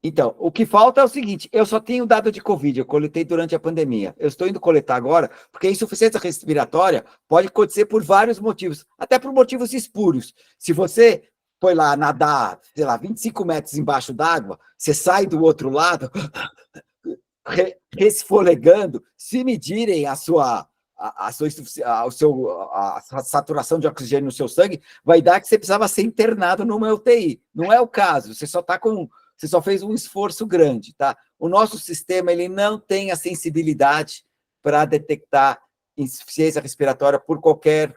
Então, o que falta é o seguinte, eu só tenho dado de Covid, eu coletei durante a pandemia. Eu estou indo coletar agora, porque a insuficiência respiratória pode acontecer por vários motivos, até por motivos espúrios. Se você foi lá nadar, sei lá, 25 metros embaixo d'água, você sai do outro lado, resfolegando, se medirem a saturação de oxigênio no seu sangue, vai dar que você precisava ser internado numa UTI. Não é o caso, você só fez um esforço grande, tá? O nosso sistema, ele não tem a sensibilidade para detectar insuficiência respiratória por qualquer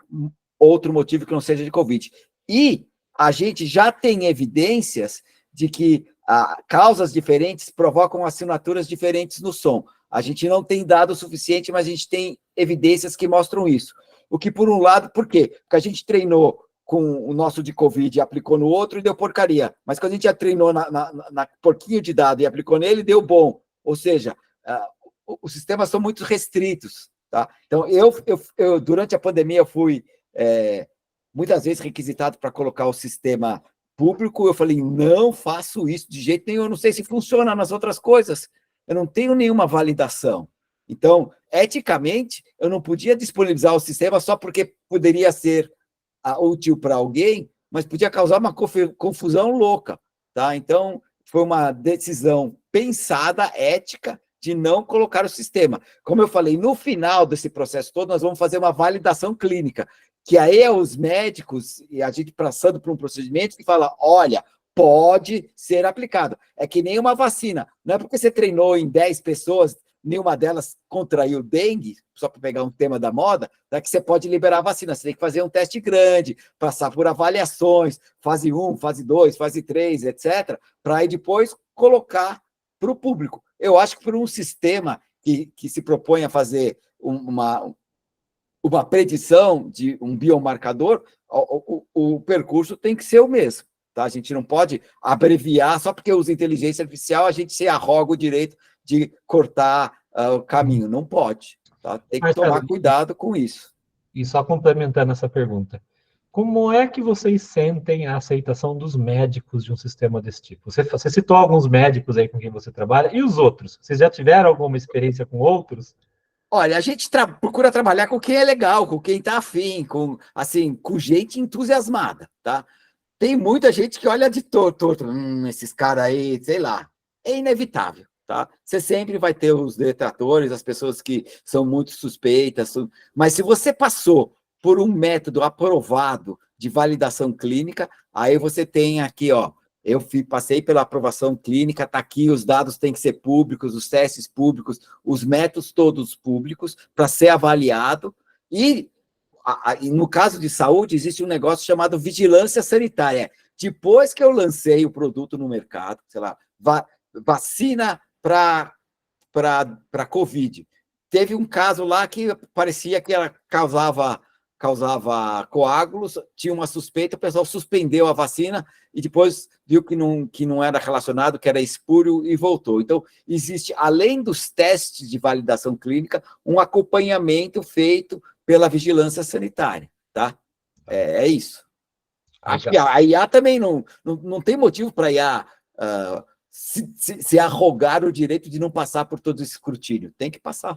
outro motivo que não seja de Covid. E a gente já tem evidências de que causas diferentes provocam assinaturas diferentes no som. A gente não tem dado o suficiente, mas a gente tem evidências que mostram isso. O que, por um lado, por quê? Porque a gente treinou com o nosso de Covid e aplicou no outro e deu porcaria. Mas quando a gente já treinou na porquinho de dado e aplicou nele, deu bom. Ou seja, os sistemas são muito restritos. Tá? Então, eu durante a pandemia, eu fui muitas vezes requisitado para colocar o sistema público. Eu falei, não faço isso de jeito nenhum. Eu não sei se funciona nas outras coisas. Eu não tenho nenhuma validação. Então, eticamente, eu não podia disponibilizar o sistema só porque poderia ser útil para alguém, mas podia causar uma confusão louca, tá? Então, foi uma decisão pensada, ética, de não colocar o sistema. Como eu falei, no final desse processo todo, nós vamos fazer uma validação clínica, que aí é os médicos e a gente passando por um procedimento que fala, olha, pode ser aplicado. É que nem uma vacina. Não é porque você treinou em 10 pessoas, nenhuma delas contraiu dengue, só para pegar um tema da moda, é que você pode liberar a vacina. Você tem que fazer um teste grande, passar por avaliações, fase 1, fase 2, fase 3, etc., para aí depois colocar para o público. Eu acho que por um sistema que se propõe a fazer uma predição de um biomarcador, o percurso tem que ser o mesmo. Tá? A gente não pode abreviar, só porque usa inteligência artificial, a gente se arroga o direito de cortar o caminho. Não pode. Tá? Tem que tomar cuidado com isso. E só complementando essa pergunta, como é que vocês sentem a aceitação dos médicos de um sistema desse tipo? Você citou alguns médicos aí com quem você trabalha, e os outros? Vocês já tiveram alguma experiência com outros? Olha, a gente procura trabalhar com quem é legal, com quem está afim, assim, com gente entusiasmada, tá? Tem muita gente que olha de torto, esses caras aí, sei lá. É inevitável, tá? Você sempre vai ter os detratores, as pessoas que são muito suspeitas, mas se você passou por um método aprovado de validação clínica, aí você tem aqui, ó, passei pela aprovação clínica, está aqui, os dados têm que ser públicos, os testes públicos, os métodos todos públicos, para ser avaliado, e no caso de saúde, existe um negócio chamado vigilância sanitária. Depois que eu lancei o produto no mercado, sei lá, vacina para Covid, teve um caso lá que parecia que ela causava coágulos, tinha uma suspeita, o pessoal suspendeu a vacina e depois viu que não era relacionado, que era espúrio e voltou. Então, existe, além dos testes de validação clínica, um acompanhamento feito pela vigilância sanitária, tá? É isso. Acho que a IA também não tem motivo para a IA se arrogar o direito de não passar por todo esse escrutínio. Tem que passar.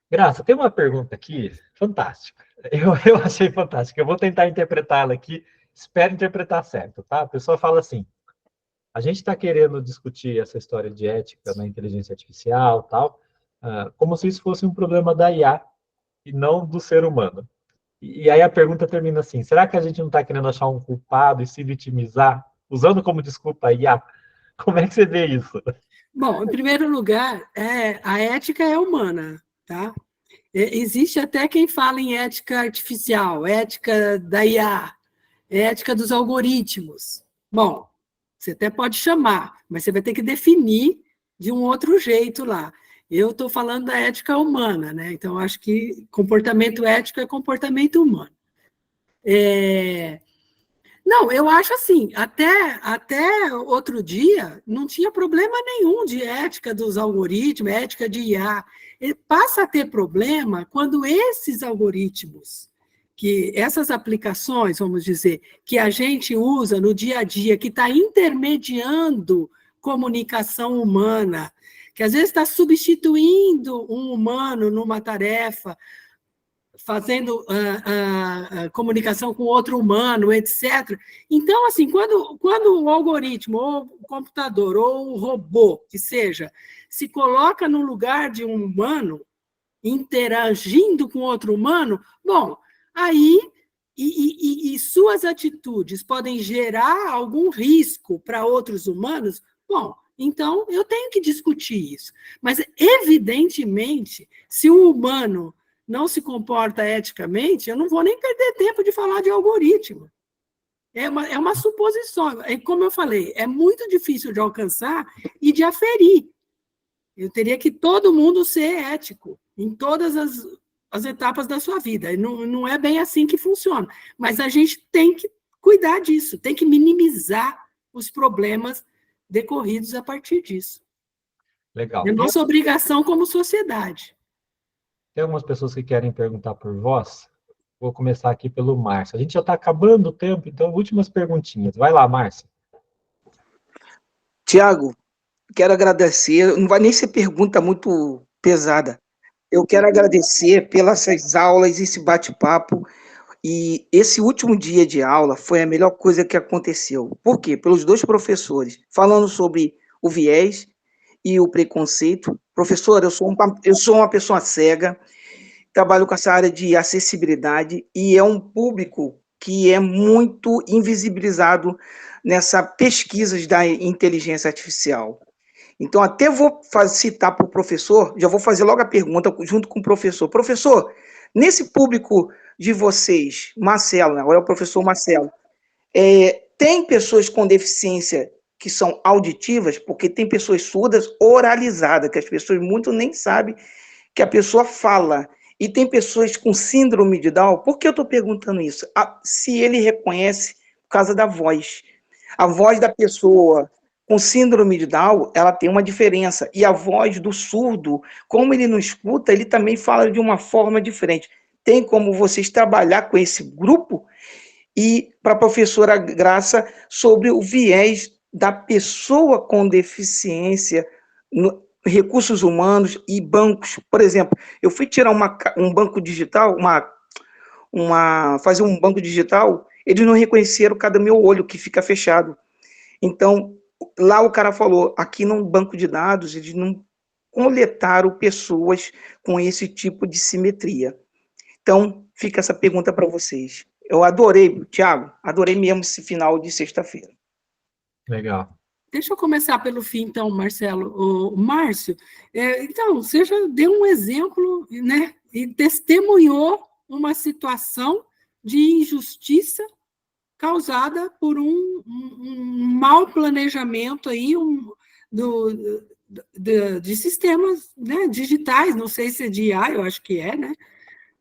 Graça, tem uma pergunta aqui fantástica. Eu achei fantástica. Eu vou tentar interpretá-la aqui. Espero interpretar certo, tá? A pessoa fala assim, a gente está querendo discutir essa história de ética na inteligência artificial, tal, como se isso fosse um problema da IA e não do ser humano. E aí a pergunta termina assim, será que a gente não está querendo achar um culpado e se vitimizar, usando como desculpa a IA? Como é que você vê isso? Bom, em primeiro lugar, a ética é humana, tá? Existe até quem fala em ética artificial, ética da IA, ética dos algoritmos. Bom, você até pode chamar, mas você vai ter que definir de um outro jeito lá. Eu estou falando da ética humana, né? Então, acho que comportamento ético é comportamento humano. Não, eu acho assim, até outro dia não tinha problema nenhum de ética dos algoritmos, ética de IA. Ele passa a ter problema quando esses algoritmos, que essas aplicações, vamos dizer, que a gente usa no dia a dia, que está intermediando comunicação humana, que às vezes está substituindo um humano numa tarefa, fazendo comunicação com outro humano, etc. Então, assim, quando o algoritmo, ou o computador, ou o robô, que seja, se coloca no lugar de um humano, interagindo com outro humano, bom, aí, e suas atitudes podem gerar algum risco para outros humanos, bom, então eu tenho que discutir isso. Mas, evidentemente, se o humano não se comporta eticamente, eu não vou nem perder tempo de falar de algoritmo. É uma suposição. Como eu falei, é muito difícil de alcançar e de aferir. Eu teria que todo mundo ser ético em todas as etapas da sua vida. Não é bem assim que funciona. Mas a gente tem que cuidar disso, tem que minimizar os problemas decorridos a partir disso. Legal. É nossa obrigação como sociedade. Tem algumas pessoas que querem perguntar por voz. Vou começar aqui pelo Márcio. A gente já está acabando o tempo, então, últimas perguntinhas. Vai lá, Márcio. Tiago, quero agradecer. Não vai nem ser pergunta muito pesada. Eu quero agradecer pelas aulas, esse bate-papo. E esse último dia de aula foi a melhor coisa que aconteceu. Por quê? Pelos dois professores, falando sobre o viés e o preconceito. Professor, eu sou uma pessoa cega, trabalho com essa área de acessibilidade e é um público que é muito invisibilizado nessa pesquisa da inteligência artificial. Então, até vou citar para o professor, já vou fazer logo a pergunta junto com o professor. Professor, nesse público de vocês, Marcelo, agora é o professor Marcelo, tem pessoas com deficiência que são auditivas, porque tem pessoas surdas oralizadas, que as pessoas muito nem sabem que a pessoa fala. E tem pessoas com síndrome de Down. Por que eu estou perguntando isso? Se ele reconhece por causa da voz. A voz da pessoa com síndrome de Down, ela tem uma diferença. E a voz do surdo, como ele não escuta, ele também fala de uma forma diferente. tem como vocês trabalhar com esse grupo? E para a professora Graça, sobre o viés da pessoa com deficiência, recursos humanos e bancos. Por exemplo, eu fui tirar um banco digital, fazer um banco digital, eles não reconheceram cada meu olho que fica fechado. Então, lá o cara falou, aqui no banco de dados, eles não coletaram pessoas com esse tipo de simetria. Então, fica essa pergunta para vocês. Eu adorei, Thiago, adorei mesmo esse final de sexta-feira. Legal. Deixa eu começar pelo fim, então, Marcelo. O Márcio, então, você já deu um exemplo, né, e testemunhou uma situação de injustiça causada por um mau planejamento aí, de sistemas, né, digitais, não sei se é de IA, eu acho que é, né?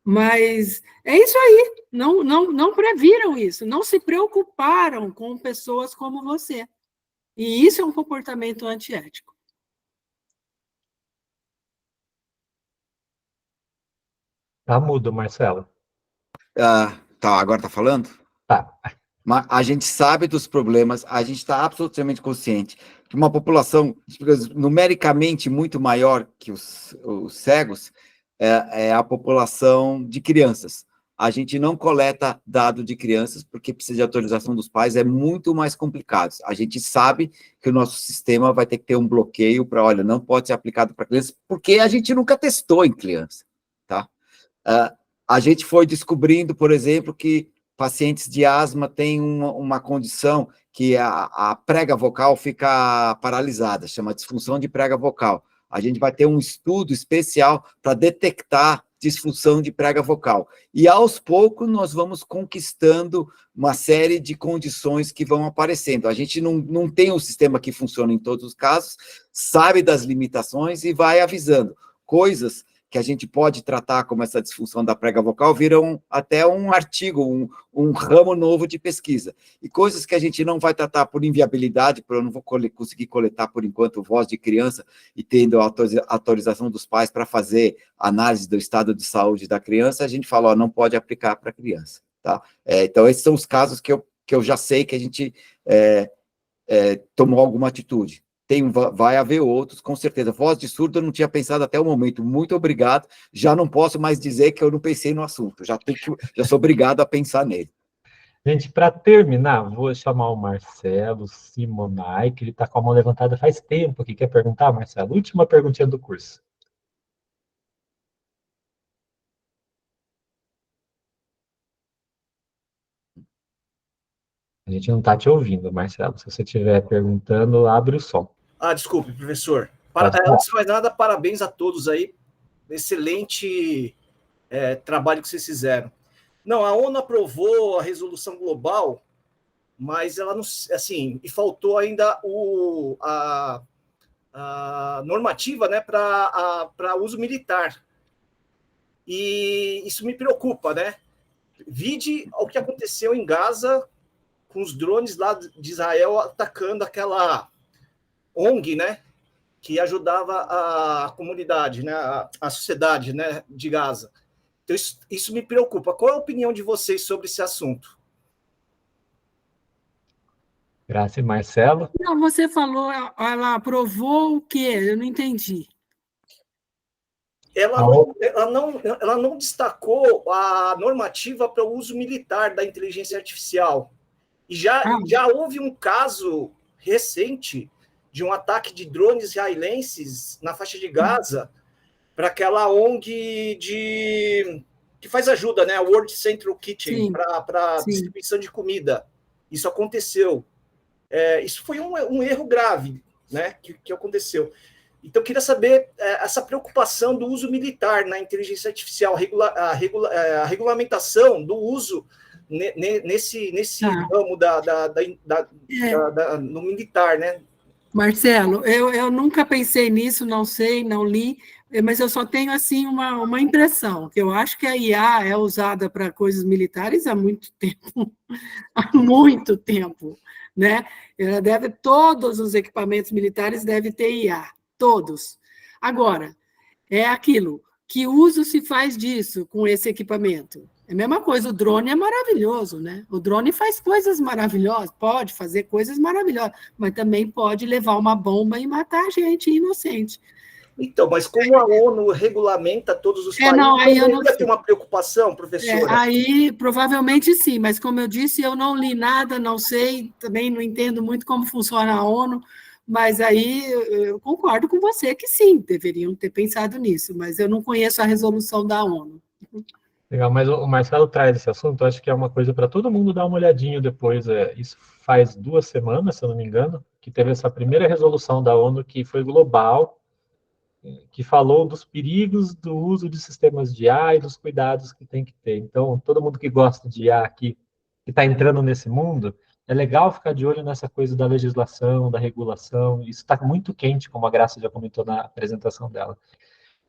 Mas é isso aí, não previram isso, não se preocuparam com pessoas como você. E isso é um comportamento antiético. Tá mudo, Marcelo. Tá, agora tá falando? Tá. Mas a gente sabe dos problemas, a gente está absolutamente consciente que uma população numericamente muito maior que os cegos é a população de crianças. A gente não coleta dado de crianças porque precisa de autorização dos pais, é muito mais complicado. A gente sabe que o nosso sistema vai ter que ter um bloqueio para, olha, não pode ser aplicado para crianças, porque a gente nunca testou em criança, tá? A gente foi descobrindo, por exemplo, que pacientes de asma têm uma condição que a prega vocal fica paralisada, chama disfunção de prega vocal. A gente vai ter um estudo especial para detectar disfunção de prega vocal. E, aos poucos, nós vamos conquistando uma série de condições que vão aparecendo. A gente não tem um sistema que funciona em todos os casos, sabe das limitações e vai avisando. Coisas que a gente pode tratar como essa disfunção da prega vocal, viram até um artigo, um ramo novo de pesquisa. E coisas que a gente não vai tratar por inviabilidade, porque eu não vou conseguir coletar, por enquanto, voz de criança, e tendo a autorização dos pais para fazer análise do estado de saúde da criança, a gente fala, ó, não pode aplicar para criança. Tá? Então, esses são os casos que eu já sei que a gente tomou alguma atitude. Vai haver outros, com certeza. Voz de surdo eu não tinha pensado até o momento. Muito obrigado. Já não posso mais dizer que eu não pensei no assunto. Já sou obrigado a pensar nele. Gente, para terminar, vou chamar o Marcelo Simonai, que ele está com a mão levantada faz tempo que quer perguntar, Marcelo. Última perguntinha do curso. A gente não está te ouvindo, Marcelo. Se você estiver perguntando, abre o som. Desculpe, professor. Antes de mais nada, parabéns a todos aí. Excelente trabalho que vocês fizeram. Não, a ONU aprovou a resolução global, mas ela não, assim, e faltou ainda a normativa, né, para uso militar. E isso me preocupa, né? Vide o que aconteceu em Gaza com os drones lá de Israel atacando aquela ONG, né, que ajudava a comunidade, né, a sociedade, né, de Gaza. Então, isso me preocupa. Qual é a opinião de vocês sobre esse assunto? Graça e Marcelo. Não, você falou, ela aprovou o quê? Eu não entendi. Ela não destacou a normativa para o uso militar da inteligência artificial. E já houve um caso recente de um ataque de drones israelenses na faixa de Gaza para aquela ONG que faz ajuda, né? A World Central Kitchen, para distribuição de comida. Isso aconteceu. Isso foi um erro grave, né? Que aconteceu. Então, eu queria saber essa preocupação do uso militar na inteligência artificial, a regulamentação do uso nesse ramo no militar, né? Marcelo, eu nunca pensei nisso, não sei, não li, mas eu só tenho assim uma impressão, que eu acho que a IA é usada para coisas militares há muito tempo, né? Todos os equipamentos militares devem ter IA, todos. Agora, é aquilo, que uso se faz disso com esse equipamento? É a mesma coisa, o drone é maravilhoso, né? O drone faz coisas maravilhosas, pode fazer coisas maravilhosas, mas também pode levar uma bomba e matar gente inocente. Então, mas como a ONU regulamenta todos os países, não, aí eu não vai ter uma preocupação, professora? Aí, provavelmente sim, mas como eu disse, eu não li nada, não sei, também não entendo muito como funciona a ONU, mas aí eu concordo com você que sim, deveriam ter pensado nisso, mas eu não conheço a resolução da ONU. Legal, mas o Marcelo traz esse assunto, acho que é uma coisa para todo mundo dar uma olhadinha depois. Isso faz 2 semanas, se eu não me engano, que teve essa primeira resolução da ONU que foi global, que falou dos perigos do uso de sistemas de IA e dos cuidados que tem que ter. Então, todo mundo que gosta de IA aqui, que está entrando nesse mundo, é legal ficar de olho nessa coisa da legislação, da regulação. Isso está muito quente, como a Graça já comentou na apresentação dela.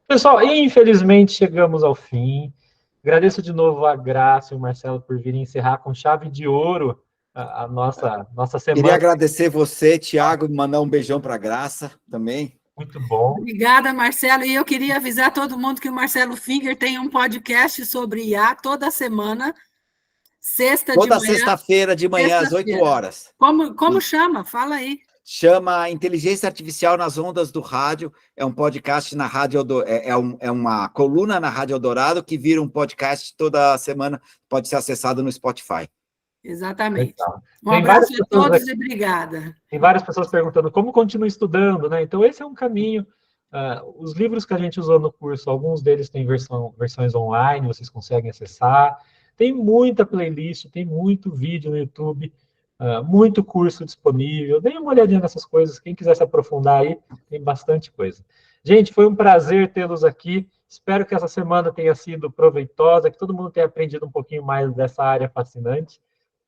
Pessoal, infelizmente chegamos ao fim. Agradeço de novo a Graça e o Marcelo por virem encerrar com chave de ouro a nossa semana. Queria agradecer você, Tiago, e mandar um beijão para a Graça também. Muito bom. Obrigada, Marcelo. E eu queria avisar todo mundo que o Marcelo Finger tem um podcast sobre IA toda semana, Toda sexta-feira de manhã, às 8 horas. Como chama? Fala aí. Chama Inteligência Artificial nas Ondas do Rádio. É um podcast na Rádio é uma coluna na Rádio Eldorado que vira um podcast toda semana. Pode ser acessado no Spotify. Exatamente. Legal. Um abraço a todos e obrigada. Tem várias pessoas perguntando como continua estudando, né? Então, esse é um caminho. Os livros que a gente usou no curso, alguns deles têm versões online, vocês conseguem acessar. Tem muita playlist, tem muito vídeo no YouTube, muito curso disponível. Dê uma olhadinha nessas coisas. Quem quiser se aprofundar aí, tem bastante coisa. Gente, foi um prazer tê-los aqui. Espero que essa semana tenha sido proveitosa, que todo mundo tenha aprendido um pouquinho mais dessa área fascinante.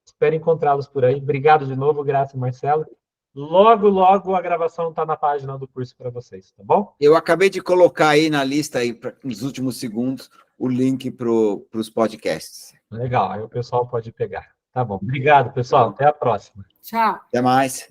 Espero encontrá-los por aí. Obrigado de novo, Graça e Marcelo. Logo, logo a gravação está na página do curso para vocês, tá bom? Eu acabei de colocar aí na lista, aí, nos últimos segundos, o link para os podcasts. Legal, aí o pessoal pode pegar. Tá bom. Obrigado, pessoal. Até a próxima. Tchau. Até mais.